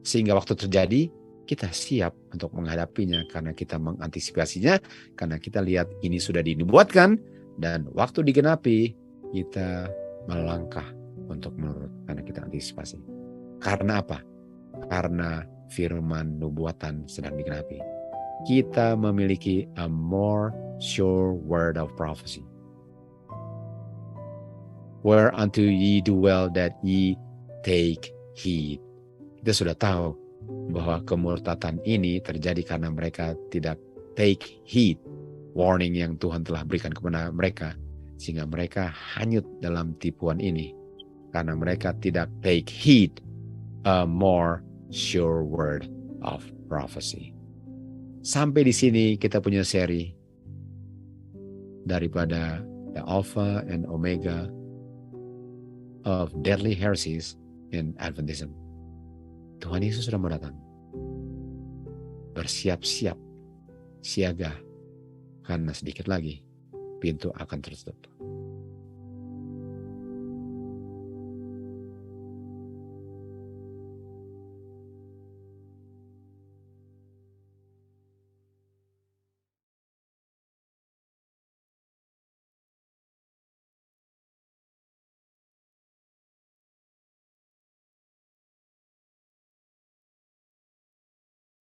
Sehingga waktu terjadi, kita siap untuk menghadapinya karena kita mengantisipasinya, karena kita lihat ini sudah dinubuatkan, dan waktu digenapi, kita melangkah untuk menurut, karena kita antisipasi. Karena apa? Karena firman nubuatan sedang digenapi. Kita memiliki a more sure word of prophecy. Whereunto ye do well that ye take heed. Kita sudah tahu bahwa kemurtatan ini terjadi karena mereka tidak take heed warning yang Tuhan telah berikan kepada mereka, sehingga mereka hanyut dalam tipuan ini karena mereka tidak take heed a more sure word of prophecy. Sampai di sini kita punya seri daripada the Alpha and Omega of Deadly Heresies in Adventism. Tuhan Yesus sudah mau datang. Bersiap-siap, siaga, karena sedikit lagi pintu akan tertutup.